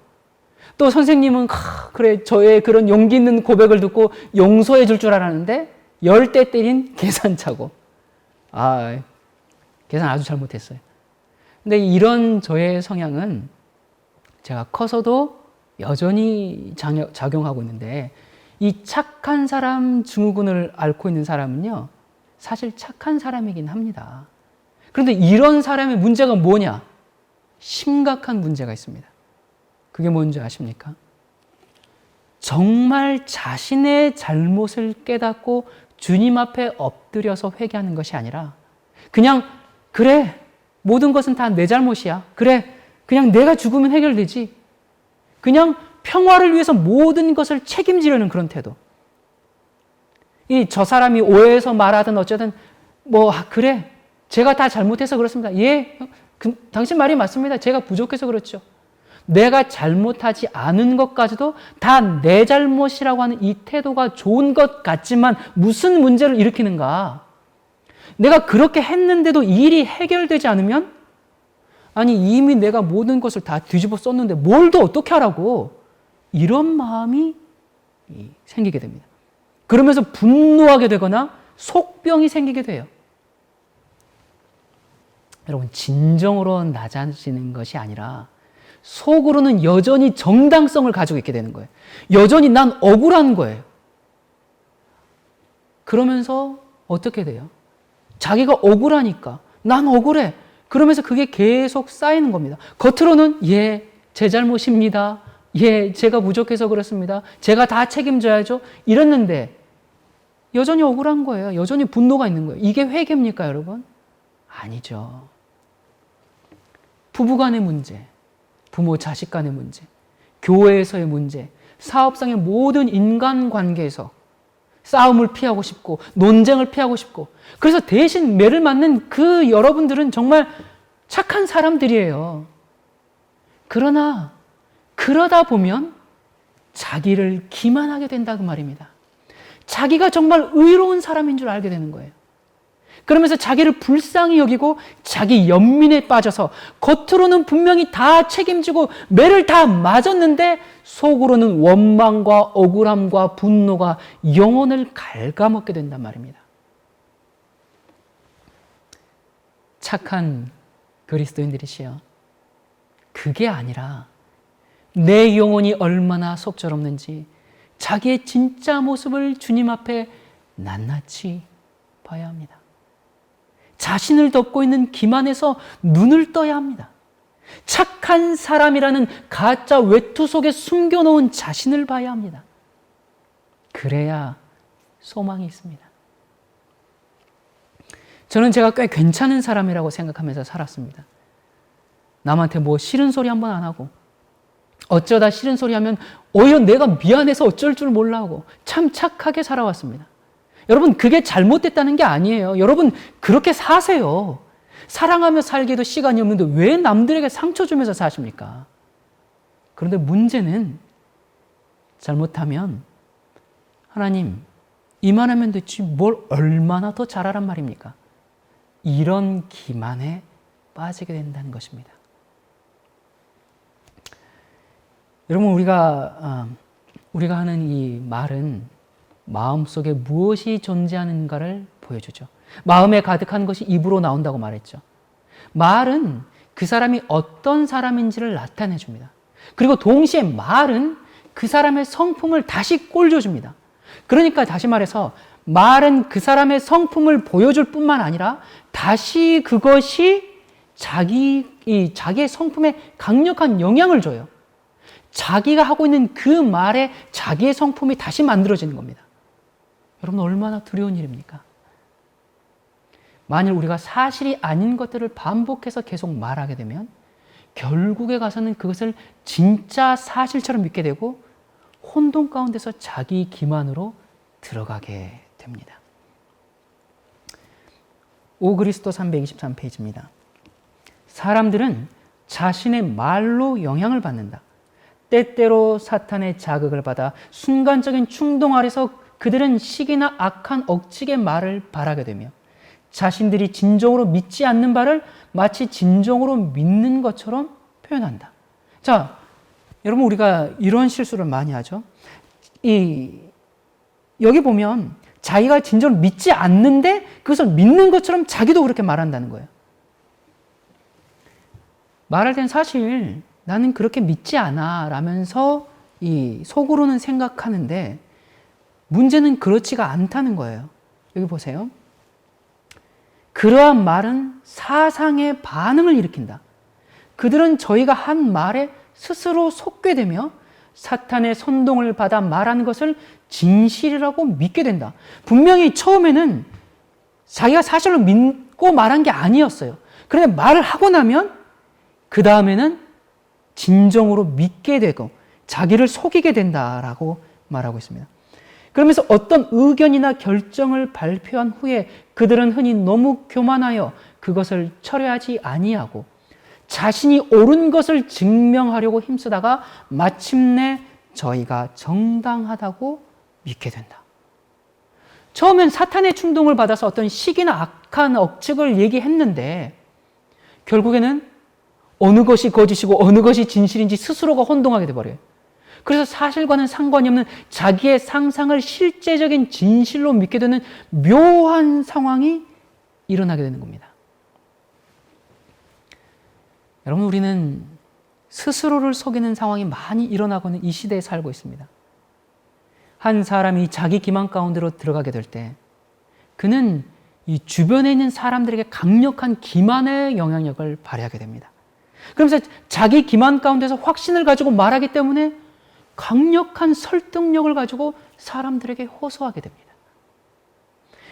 또 선생님은 그래, 저의 그런 용기 있는 고백을 듣고 용서해 줄 줄 알았는데 10대 때린 계산차고, 계산 아주 잘못했어요. 근데 이런 저의 성향은 제가 커서도 여전히 작용하고 있는데, 이 착한 사람 증후군을 앓고 있는 사람은요, 사실 착한 사람이긴 합니다. 그런데 이런 사람의 문제가 뭐냐? 심각한 문제가 있습니다. 그게 뭔지 아십니까? 정말 자신의 잘못을 깨닫고 주님 앞에 엎드려서 회개하는 것이 아니라, 그냥 그래, 모든 것은 다 내 잘못이야. 그래, 그냥 내가 죽으면 해결되지. 그냥 평화를 위해서 모든 것을 책임지려는 그런 태도. 저 사람이 오해해서 말하든 어쩌든 그래, 제가 다 잘못해서 그렇습니다. 예, 당신 말이 맞습니다. 제가 부족해서 그렇죠. 내가 잘못하지 않은 것까지도 다 내 잘못이라고 하는 이 태도가 좋은 것 같지만 무슨 문제를 일으키는가? 내가 그렇게 했는데도 일이 해결되지 않으면, 아니 이미 내가 모든 것을 다 뒤집어 썼는데 뭘 더 어떻게 하라고, 이런 마음이 생기게 됩니다. 그러면서 분노하게 되거나 속병이 생기게 돼요. 여러분, 진정으로 낮아지는 것이 아니라 속으로는 여전히 정당성을 가지고 있게 되는 거예요. 여전히 난 억울한 거예요. 그러면서 어떻게 돼요? 자기가 억울하니까 난 억울해. 그러면서 그게 계속 쌓이는 겁니다. 겉으로는 예, 제 잘못입니다. 예, 제가 부족해서 그렇습니다. 제가 다 책임져야죠. 이랬는데 여전히 억울한 거예요. 여전히 분노가 있는 거예요. 이게 회개입니까, 여러분? 아니죠. 부부 간의 문제, 부모 자식 간의 문제, 교회에서의 문제, 사업상의 모든 인간관계에서 싸움을 피하고 싶고 논쟁을 피하고 싶고, 그래서 대신 매를 맞는 그 여러분들은 정말 착한 사람들이에요. 그러나 그러다 보면 자기를 기만하게 된다 그 말입니다. 자기가 정말 의로운 사람인 줄 알게 되는 거예요. 그러면서 자기를 불쌍히 여기고 자기 연민에 빠져서 겉으로는 분명히 다 책임지고 매를 다 맞았는데 속으로는 원망과 억울함과 분노가 영혼을 갉아먹게 된단 말입니다. 착한 그리스도인들이시여, 그게 아니라 내 영혼이 얼마나 속절없는지 자기의 진짜 모습을 주님 앞에 낱낱이 봐야 합니다. 자신을 덮고 있는 기만에서 눈을 떠야 합니다. 착한 사람이라는 가짜 외투 속에 숨겨놓은 자신을 봐야 합니다. 그래야 소망이 있습니다. 저는 제가 꽤 괜찮은 사람이라고 생각하면서 살았습니다. 남한테 싫은 소리 한 번 안 하고, 어쩌다 싫은 소리 하면 오히려 내가 미안해서 어쩔 줄 몰라 하고 참 착하게 살아왔습니다. 여러분, 그게 잘못됐다는 게 아니에요. 여러분, 그렇게 사세요. 사랑하며 살기도 시간이 없는데 왜 남들에게 상처 주면서 사십니까? 그런데 문제는 잘못하면 하나님, 이만하면 됐지 뭘 얼마나 더 잘하란 말입니까? 이런 기만에 빠지게 된다는 것입니다. 여러분, 우리가 하는 이 말은 마음속에 무엇이 존재하는가를 보여주죠. 마음에 가득한 것이 입으로 나온다고 말했죠. 말은 그 사람이 어떤 사람인지를 나타내 줍니다. 그리고 동시에 말은 그 사람의 성품을 다시 꼴져줍니다. 그러니까 다시 말해서 말은 그 사람의 성품을 보여줄 뿐만 아니라 다시 그것이 자기의 성품에 강력한 영향을 줘요. 자기가 하고 있는 그 말에 자기의 성품이 다시 만들어지는 겁니다. 여러분, 얼마나 두려운 일입니까? 만일 우리가 사실이 아닌 것들을 반복해서 계속 말하게 되면 결국에 가서는 그것을 진짜 사실처럼 믿게 되고 혼돈 가운데서 자기 기만으로 들어가게 됩니다. 오그리스도 323페이지입니다. 사람들은 자신의 말로 영향을 받는다. 때때로 사탄의 자극을 받아 순간적인 충동 아래서 그들은 시기나 악한 억측의 말을 바라게 되며 자신들이 진정으로 믿지 않는 바를 마치 진정으로 믿는 것처럼 표현한다. 자, 여러분, 우리가 이런 실수를 많이 하죠. 여기 보면 자기가 진정으로 믿지 않는데 그것을 믿는 것처럼 자기도 그렇게 말한다는 거예요. 말할 땐 사실 나는 그렇게 믿지 않아 라면서 속으로는 생각하는데 문제는 그렇지가 않다는 거예요. 여기 보세요. 그러한 말은 사상의 반응을 일으킨다. 그들은 저희가 한 말에 스스로 속게 되며 사탄의 선동을 받아 말한 것을 진실이라고 믿게 된다. 분명히 처음에는 자기가 사실로 믿고 말한 게 아니었어요. 그런데 말을 하고 나면 그 다음에는 진정으로 믿게 되고 자기를 속이게 된다라고 말하고 있습니다. 그러면서 어떤 의견이나 결정을 발표한 후에 그들은 흔히 너무 교만하여 그것을 철회하지 아니하고 자신이 옳은 것을 증명하려고 힘쓰다가 마침내 저희가 정당하다고 믿게 된다. 처음엔 사탄의 충동을 받아서 어떤 시기나 악한 억측을 얘기했는데 결국에는 어느 것이 거짓이고 어느 것이 진실인지 스스로가 혼동하게 돼버려요. 그래서 사실과는 상관이 없는 자기의 상상을 실제적인 진실로 믿게 되는 묘한 상황이 일어나게 되는 겁니다. 여러분, 우리는 스스로를 속이는 상황이 많이 일어나고 있는 이 시대에 살고 있습니다. 한 사람이 자기 기만 가운데로 들어가게 될 때 그는 이 주변에 있는 사람들에게 강력한 기만의 영향력을 발휘하게 됩니다. 그러면서 자기 기만 가운데서 확신을 가지고 말하기 때문에 강력한 설득력을 가지고 사람들에게 호소하게 됩니다.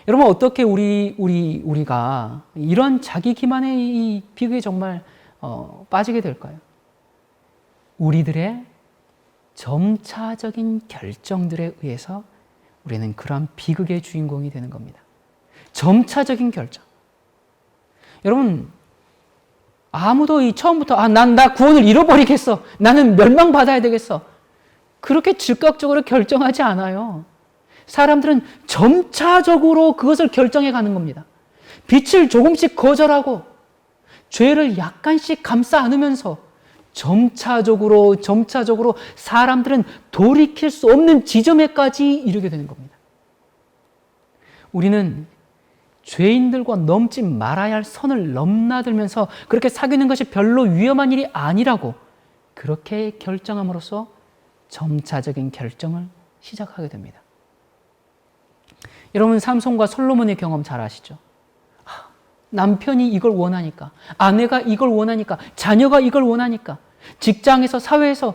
여러분, 어떻게 우리가 이런 자기 기만의 이 비극에 정말 빠지게 될까요? 우리들의 점차적인 결정들에 의해서 우리는 그러한 비극의 주인공이 되는 겁니다. 점차적인 결정. 여러분, 아무도 처음부터 나 구원을 잃어버리겠어. 나는 멸망받아야 되겠어. 그렇게 즉각적으로 결정하지 않아요. 사람들은 점차적으로 그것을 결정해 가는 겁니다. 빛을 조금씩 거절하고 죄를 약간씩 감싸 안으면서 점차적으로 사람들은 돌이킬 수 없는 지점에까지 이르게 되는 겁니다. 우리는 죄인들과 넘지 말아야 할 선을 넘나들면서 그렇게 사귀는 것이 별로 위험한 일이 아니라고 그렇게 결정함으로써 점차적인 결정을 시작하게 됩니다. 여러분, 삼손과 솔로몬의 경험 잘 아시죠? 남편이 이걸 원하니까, 아내가 이걸 원하니까, 자녀가 이걸 원하니까, 직장에서, 사회에서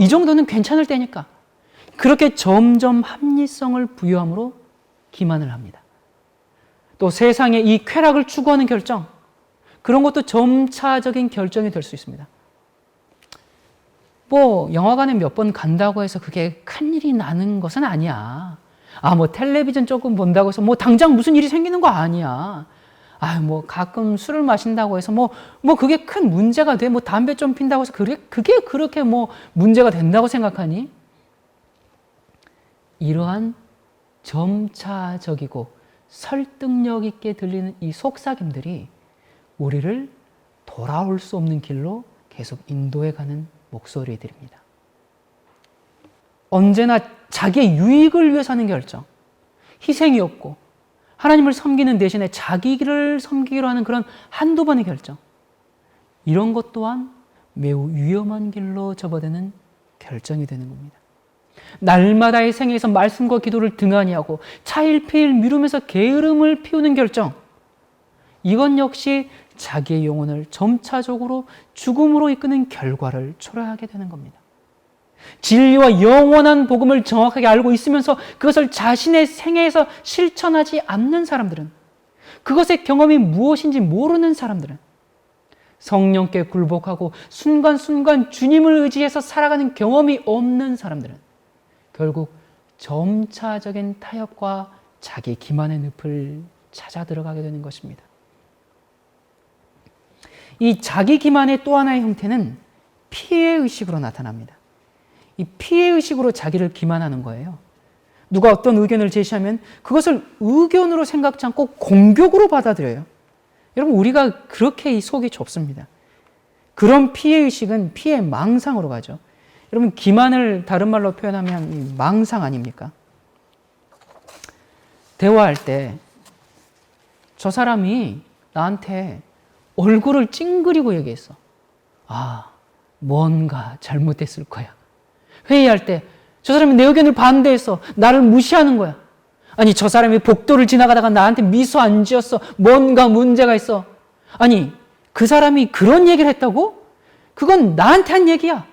이 정도는 괜찮을 때니까 그렇게 점점 합리성을 부여함으로 기만을 합니다. 또 세상에 이 쾌락을 추구하는 결정, 그런 것도 점차적인 결정이 될 수 있습니다. 영화관에 몇 번 간다고 해서 그게 큰일이 나는 것은 아니야. 텔레비전 조금 본다고 해서 당장 무슨 일이 생기는 거 아니야. 가끔 술을 마신다고 해서 그게 큰 문제가 돼. 담배 좀 핀다고 해서 그게 그렇게 문제가 된다고 생각하니? 이러한 점차적이고 설득력 있게 들리는 이 속삭임들이 우리를 돌아올 수 없는 길로 계속 인도해가는 목소리들입니다. 언제나 자기의 유익을 위해서 하는 결정, 희생이 없고 하나님을 섬기는 대신에 자기를 섬기기로 하는 그런 한두 번의 결정. 이런 것 또한 매우 위험한 길로 접어드는 결정이 되는 겁니다. 날마다의 생애에서 말씀과 기도를 등한히 하고 차일피일 미루면서 게으름을 피우는 결정. 이건 역시 자기의 영혼을 점차적으로 죽음으로 이끄는 결과를 초래하게 되는 겁니다. 진리와 영원한 복음을 정확하게 알고 있으면서 그것을 자신의 생애에서 실천하지 않는 사람들은, 그것의 경험이 무엇인지 모르는 사람들은, 성령께 굴복하고 순간순간 주님을 의지해서 살아가는 경험이 없는 사람들은 결국 점차적인 타협과 자기 기만의 늪을 찾아 들어가게 되는 것입니다. 이 자기 기만의 또 하나의 형태는 피해의식으로 나타납니다. 이 피해의식으로 자기를 기만하는 거예요. 누가 어떤 의견을 제시하면 그것을 의견으로 생각지 않고 공격으로 받아들여요. 여러분, 우리가 그렇게 속이 좁습니다. 그런 피해의식은 피해망상으로 가죠. 여러분, 기만을 다른 말로 표현하면 망상 아닙니까? 대화할 때 저 사람이 나한테 얼굴을 찡그리고 얘기했어. 아, 뭔가 잘못됐을 거야. 회의할 때 저 사람이 내 의견을 반대했어. 나를 무시하는 거야. 아니, 저 사람이 복도를 지나가다가 나한테 미소 안 지었어. 뭔가 문제가 있어. 아니, 그 사람이 그런 얘기를 했다고? 그건 나한테 한 얘기야.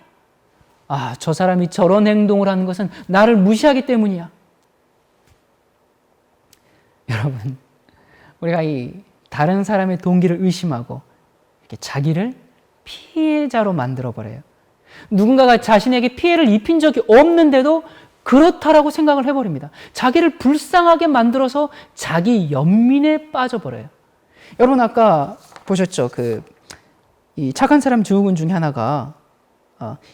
아, 저 사람이 저런 행동을 하는 것은 나를 무시하기 때문이야. 여러분, 우리가 이 다른 사람의 동기를 의심하고 이렇게 자기를 피해자로 만들어버려요. 누군가가 자신에게 피해를 입힌 적이 없는데도 그렇다라고 생각을 해버립니다. 자기를 불쌍하게 만들어서 자기 연민에 빠져버려요. 여러분, 아까 보셨죠? 이 착한 사람 증후군 중에 하나가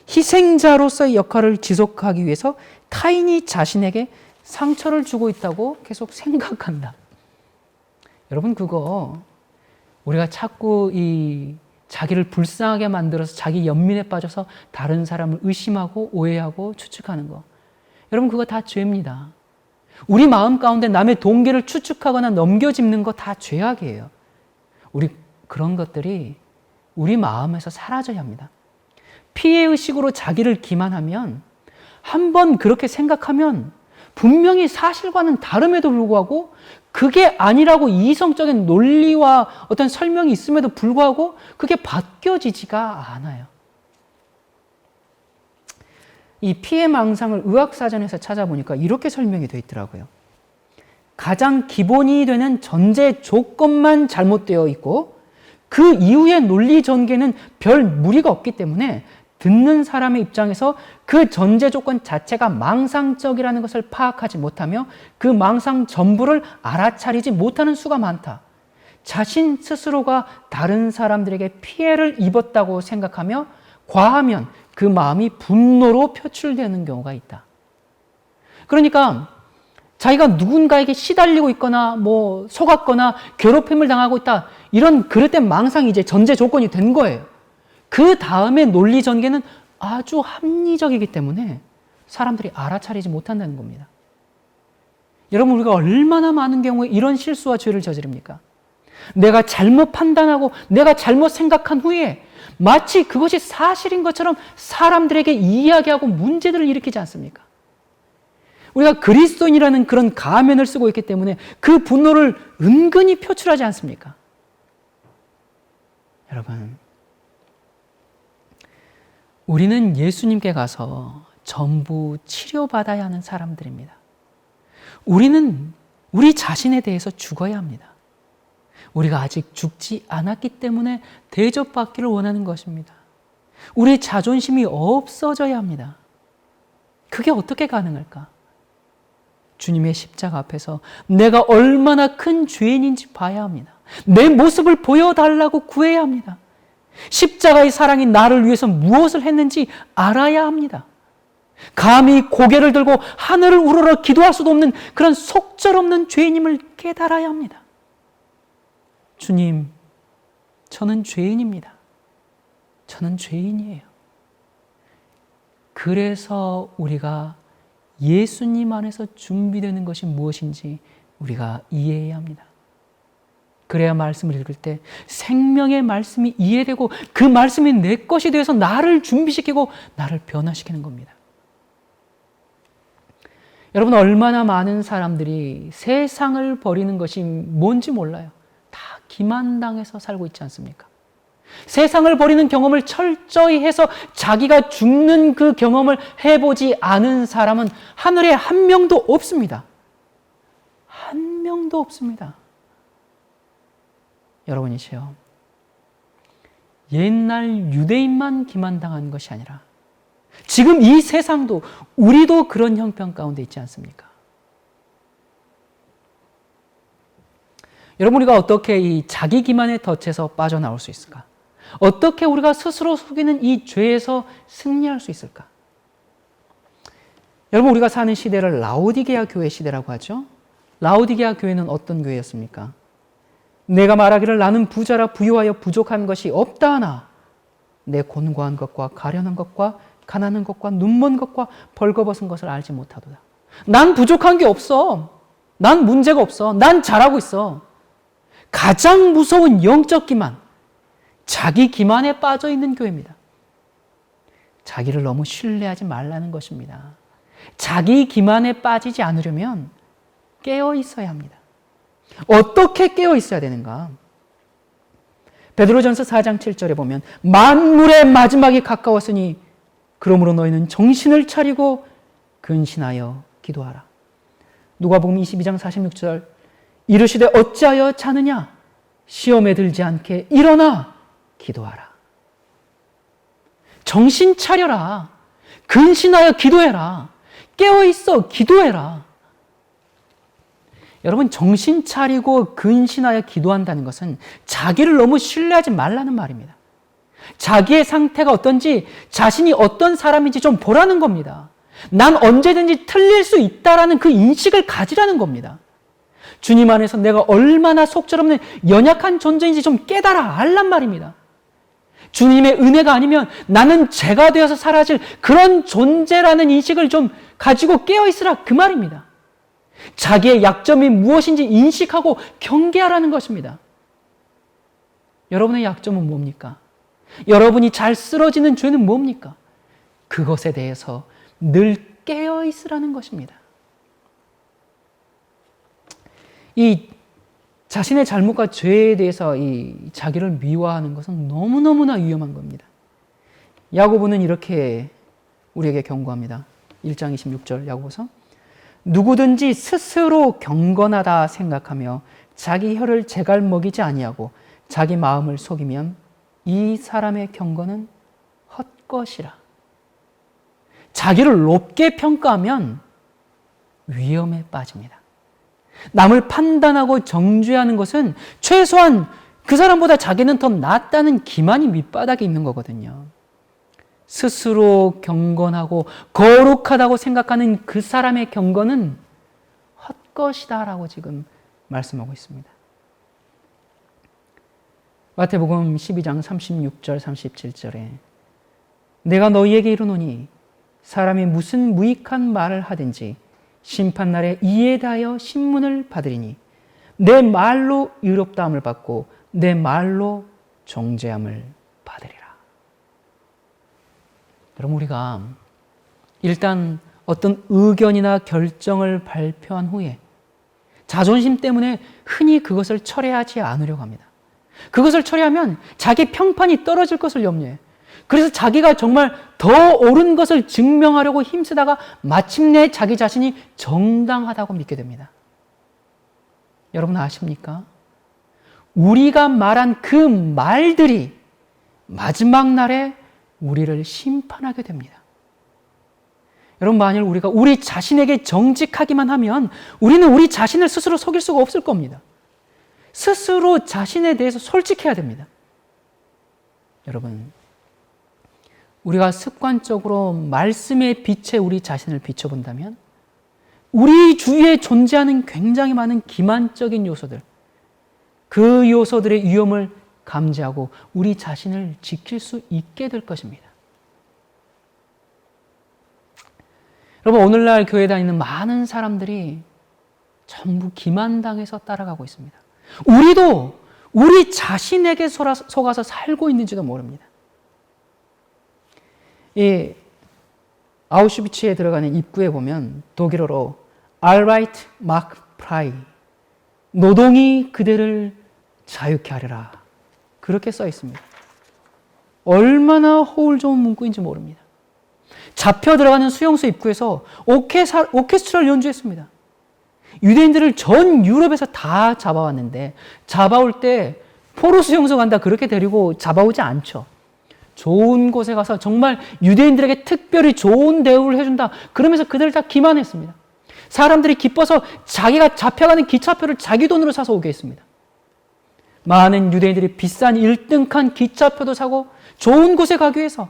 희생자로서의 역할을 지속하기 위해서 타인이 자신에게 상처를 주고 있다고 계속 생각한다. 여러분, 그거 우리가 자꾸 이 자기를 불쌍하게 만들어서 자기 연민에 빠져서 다른 사람을 의심하고 오해하고 추측하는 거. 여러분, 그거 다 죄입니다. 우리 마음 가운데 남의 동기를 추측하거나 넘겨짚는 거 다 죄악이에요. 우리 그런 것들이 우리 마음에서 사라져야 합니다. 피해의식으로 자기를 기만하면, 한번 그렇게 생각하면 분명히 사실과는 다름에도 불구하고 그게 아니라고 이성적인 논리와 어떤 설명이 있음에도 불구하고 그게 바뀌어지지가 않아요. 이 피해망상을 의학사전에서 찾아보니까 이렇게 설명이 되어 있더라고요. 가장 기본이 되는 전제 조건만 잘못되어 있고 그 이후의 논리 전개는 별 무리가 없기 때문에 듣는 사람의 입장에서 그 전제 조건 자체가 망상적이라는 것을 파악하지 못하며 그 망상 전부를 알아차리지 못하는 수가 많다. 자신 스스로가 다른 사람들에게 피해를 입었다고 생각하며 과하면 그 마음이 분노로 표출되는 경우가 있다. 그러니까 자기가 누군가에게 시달리고 있거나 속았거나 괴롭힘을 당하고 있다, 이런 그릇된 망상이 이제 전제 조건이 된 거예요. 그 다음에 논리 전개는 아주 합리적이기 때문에 사람들이 알아차리지 못한다는 겁니다. 여러분, 우리가 얼마나 많은 경우에 이런 실수와 죄를 저지릅니까? 내가 잘못 판단하고 내가 잘못 생각한 후에 마치 그것이 사실인 것처럼 사람들에게 이야기하고 문제들을 일으키지 않습니까? 우리가 그리스도인이라는 그런 가면을 쓰고 있기 때문에 그 분노를 은근히 표출하지 않습니까? 여러분, 우리는 예수님께 가서 전부 치료받아야 하는 사람들입니다. 우리는 우리 자신에 대해서 죽어야 합니다. 우리가 아직 죽지 않았기 때문에 대접받기를 원하는 것입니다. 우리의 자존심이 없어져야 합니다. 그게 어떻게 가능할까? 주님의 십자가 앞에서 내가 얼마나 큰 죄인인지 봐야 합니다. 내 모습을 보여달라고 구해야 합니다. 십자가의 사랑이 나를 위해서 무엇을 했는지 알아야 합니다. 감히 고개를 들고 하늘을 우러러 기도할 수도 없는 그런 속절없는 죄인임을 깨달아야 합니다. 주님, 저는 죄인입니다. 저는 죄인이에요. 그래서 우리가 예수님 안에서 준비되는 것이 무엇인지 우리가 이해해야 합니다. 그래야 말씀을 읽을 때 생명의 말씀이 이해되고 그 말씀이 내 것이 되어서 나를 준비시키고 나를 변화시키는 겁니다. 여러분, 얼마나 많은 사람들이 세상을 버리는 것이 뭔지 몰라요. 다 기만당해서 살고 있지 않습니까? 세상을 버리는 경험을 철저히 해서 자기가 죽는 그 경험을 해보지 않은 사람은 하늘에 한 명도 없습니다. 한 명도 없습니다. 여러분이시여, 옛날 유대인만 기만당한 것이 아니라 지금 이 세상도, 우리도 그런 형편 가운데 있지 않습니까? 여러분, 우리가 어떻게 이 자기 기만의 덫에서 빠져나올 수 있을까? 어떻게 우리가 스스로 속이는 이 죄에서 승리할 수 있을까? 여러분, 우리가 사는 시대를 라오디게아 교회 시대라고 하죠. 라오디게아 교회는 어떤 교회였습니까? 내가 말하기를 나는 부자라 부유하여 부족한 것이 없다 하나 내 곤고한 것과 가련한 것과 가난한 것과 눈먼 것과 벌거벗은 것을 알지 못하도다. 난 부족한 게 없어. 난 문제가 없어. 난 잘하고 있어. 가장 무서운 영적 기만, 자기 기만에 빠져 있는 교회입니다. 자기를 너무 신뢰하지 말라는 것입니다. 자기 기만에 빠지지 않으려면 깨어 있어야 합니다. 어떻게 깨어 있어야 되는가? 베드로전서 4장 7절에 보면 만물의 마지막이 가까웠으니 그러므로 너희는 정신을 차리고 근신하여 기도하라. 누가복음 22장 46절 이르시되 어찌하여 자느냐? 시험에 들지 않게 일어나 기도하라. 정신 차려라. 근신하여 기도해라. 깨어 있어 기도해라. 여러분, 정신 차리고 근신하여 기도한다는 것은 자기를 너무 신뢰하지 말라는 말입니다. 자기의 상태가 어떤지, 자신이 어떤 사람인지 좀 보라는 겁니다. 난 언제든지 틀릴 수 있다라는 그 인식을 가지라는 겁니다. 주님 안에서 내가 얼마나 속절없는 연약한 존재인지 좀 깨달아 알란 말입니다. 주님의 은혜가 아니면 나는 죄가 되어서 사라질 그런 존재라는 인식을 좀 가지고 깨어있으라 그 말입니다. 자기의 약점이 무엇인지 인식하고 경계하라는 것입니다. 여러분의 약점은 뭡니까? 여러분이 잘 쓰러지는 죄는 뭡니까? 그것에 대해서 늘 깨어있으라는 것입니다. 이 자신의 잘못과 죄에 대해서 이 자기를 미화하는 것은 너무너무나 위험한 겁니다. 야고보는 이렇게 우리에게 경고합니다. 1장 26절 야고보서 누구든지 스스로 경건하다 생각하며 자기 혀를 제갈 먹이지 아니하고 자기 마음을 속이면 이 사람의 경건은 헛것이라. 자기를 높게 평가하면 위험에 빠집니다. 남을 판단하고 정죄하는 것은 최소한 그 사람보다 자기는 더 낫다는 기만이 밑바닥에 있는 거거든요. 스스로 경건하고 거룩하다고 생각하는 그 사람의 경건은 헛것이다라고 지금 말씀하고 있습니다. 마태복음 12장 36절 37절에 내가 너희에게 이르노니 사람이 무슨 무익한 말을 하든지 심판날에 이에 대하여 신문을 받으리니 내 말로 의롭다함을 받고 내 말로 정죄함을 받으리라. 여러분, 우리가 일단 어떤 의견이나 결정을 발표한 후에 자존심 때문에 흔히 그것을 철회하지 않으려고 합니다. 그것을 철회하면 자기 평판이 떨어질 것을 염려해. 그래서 자기가 정말 더 옳은 것을 증명하려고 힘쓰다가 마침내 자기 자신이 정당하다고 믿게 됩니다. 여러분 아십니까? 우리가 말한 그 말들이 마지막 날에 우리를 심판하게 됩니다. 여러분, 만일 우리가 우리 자신에게 정직하기만 하면 우리는 우리 자신을 스스로 속일 수가 없을 겁니다. 스스로 자신에 대해서 솔직해야 됩니다. 여러분, 우리가 습관적으로 말씀의 빛에 우리 자신을 비춰본다면 우리 주위에 존재하는 굉장히 많은 기만적인 요소들, 그 요소들의 위험을 감지하고 우리 자신을 지킬 수 있게 될 것입니다. 여러분, 오늘날 교회 다니는 많은 사람들이 전부 기만당해서 따라가고 있습니다. 우리도 우리 자신에게 속아서 살고 있는지도 모릅니다. 이 아우슈비츠에 들어가는 입구에 보면 독일어로 Arbeit macht frei, 노동이 그대를 자유케 하리라, 그렇게 써 있습니다. 얼마나 허울 좋은 문구인지 모릅니다. 잡혀 들어가는 수용소 입구에서 오케스트라를 연주했습니다. 유대인들을 전 유럽에서 다 잡아왔는데, 잡아올 때 포로 수용소 간다 그렇게 데리고 잡아오지 않죠. 좋은 곳에 가서 정말 유대인들에게 특별히 좋은 대우를 해준다 그러면서 그들을 다 기만했습니다. 사람들이 기뻐서 자기가 잡혀가는 기차표를 자기 돈으로 사서 오게 했습니다. 많은 유대인들이 비싼 1등칸 기차표도 사고 좋은 곳에 가기 위해서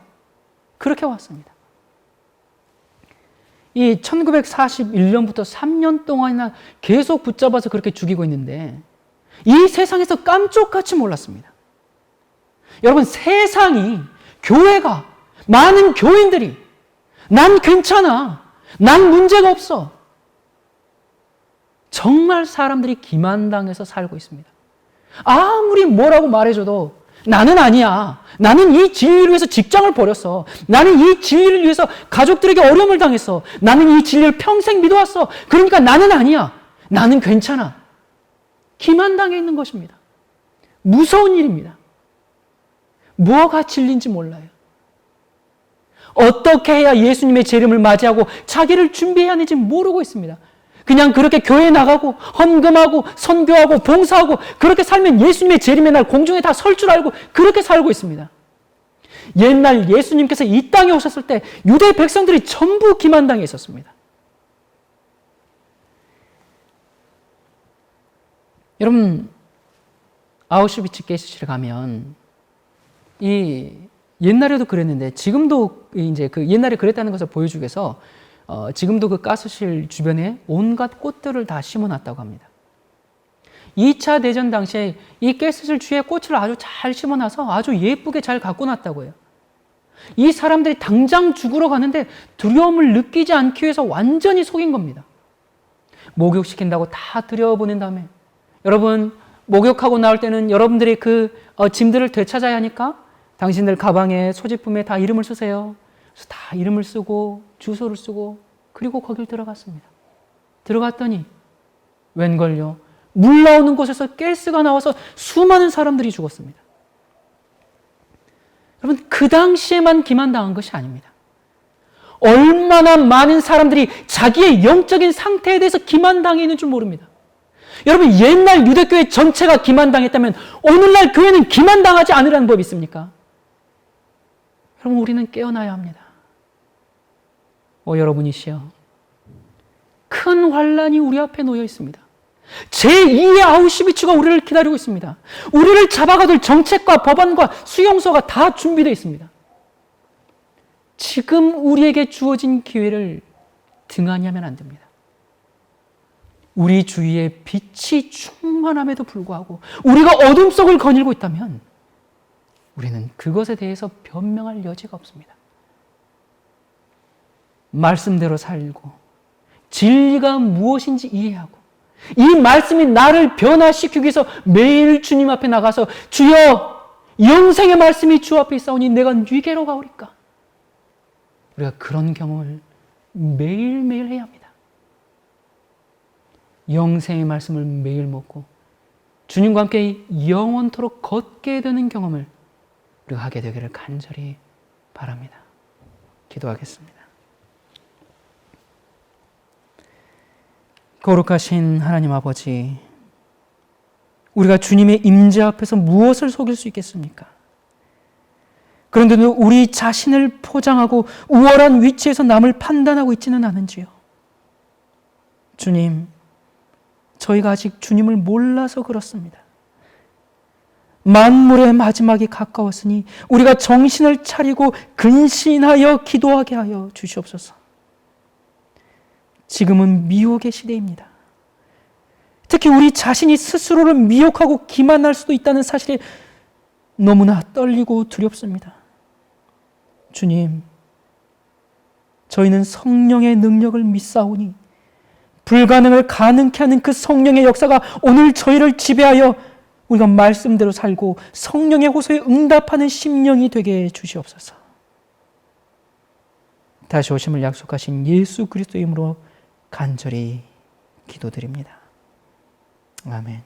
그렇게 왔습니다. 이 1941년부터 3년 동안이나 계속 붙잡아서 그렇게 죽이고 있는데, 이 세상에서 깜짝같이 몰랐습니다. 여러분, 세상이, 교회가, 많은 교인들이 난 괜찮아, 난 문제가 없어, 정말 사람들이 기만당해서 살고 있습니다. 아무리 뭐라고 말해줘도 나는 아니야, 나는 이 진리를 위해서 직장을 버렸어, 나는 이 진리를 위해서 가족들에게 어려움을 당했어, 나는 이 진리를 평생 믿어왔어, 그러니까 나는 아니야, 나는 괜찮아. 기만당해 있는 것입니다. 무서운 일입니다. 뭐가 진리인지 몰라요. 어떻게 해야 예수님의 재림을 맞이하고 자기를 준비해야 하는지 모르고 있습니다. 그냥 그렇게 교회에 나가고 헌금하고 선교하고 봉사하고 그렇게 살면 예수님의 재림의 날 공중에 다 설 줄 알고 그렇게 살고 있습니다. 옛날 예수님께서 이 땅에 오셨을 때 유대 백성들이 전부 기만당해 있었습니다. 여러분, 아우슈비츠 가스실에 가면 이 옛날에도 그랬는데 지금도 이제 그 옛날에 그랬다는 것을 보여주기 위해서 지금도 그 가스실 주변에 온갖 꽃들을 다 심어놨다고 합니다. 2차 대전 당시에 이 가스실 주위에 꽃을 아주 잘 심어놔서 아주 예쁘게 잘 갖고 놨다고 해요. 이 사람들이 당장 죽으러 가는데 두려움을 느끼지 않기 위해서 완전히 속인 겁니다. 목욕시킨다고 다 들여보낸 다음에, 여러분 목욕하고 나올 때는 여러분들이 그 짐들을 되찾아야 하니까 당신들 가방에 소지품에 다 이름을 쓰세요. 그래서 다 이름을 쓰고 주소를 쓰고 그리고 거길 들어갔습니다. 들어갔더니 웬걸요, 물 나오는 곳에서 가스가 나와서 수많은 사람들이 죽었습니다. 여러분, 그 당시에만 기만당한 것이 아닙니다. 얼마나 많은 사람들이 자기의 영적인 상태에 대해서 기만당해 있는 줄 모릅니다. 여러분, 옛날 유대교회 전체가 기만당했다면 오늘날 교회는 기만당하지 않으라는 법이 있습니까? 여러분, 우리는 깨어나야 합니다. 여러분이시여, 큰 환란이 우리 앞에 놓여 있습니다. 제2의 아우슈비츠가 우리를 기다리고 있습니다. 우리를 잡아가둘 정책과 법안과 수용소가 다 준비되어 있습니다. 지금 우리에게 주어진 기회를 등한히 하면 안 됩니다. 우리 주위에 빛이 충만함에도 불구하고 우리가 어둠 속을 거닐고 있다면 우리는 그것에 대해서 변명할 여지가 없습니다. 말씀대로 살고 진리가 무엇인지 이해하고 이 말씀이 나를 변화시키기 위해서 매일 주님 앞에 나가서 주여, 영생의 말씀이 주 앞에 있사오니 내가 뉘게로 가오리까. 우리가 그런 경험을 매일매일 해야 합니다. 영생의 말씀을 매일 먹고 주님과 함께 영원토록 걷게 되는 경험을 우리가 하게 되기를 간절히 바랍니다. 기도하겠습니다. 거룩하신 하나님 아버지, 우리가 주님의 임재 앞에서 무엇을 속일 수 있겠습니까? 그런데도 우리 자신을 포장하고 우월한 위치에서 남을 판단하고 있지는 않은지요. 주님, 저희가 아직 주님을 몰라서 그렇습니다. 만물의 마지막이 가까웠으니 우리가 정신을 차리고 근신하여 기도하게 하여 주시옵소서. 지금은 미혹의 시대입니다. 특히 우리 자신이 스스로를 미혹하고 기만할 수도 있다는 사실에 너무나 떨리고 두렵습니다. 주님, 저희는 성령의 능력을 믿사오니 불가능을 가능케 하는 그 성령의 역사가 오늘 저희를 지배하여 우리가 말씀대로 살고 성령의 호소에 응답하는 심령이 되게 해 주시옵소서. 다시 오심을 약속하신 예수 그리스도의 이름으로 간절히 기도드립니다. 아멘.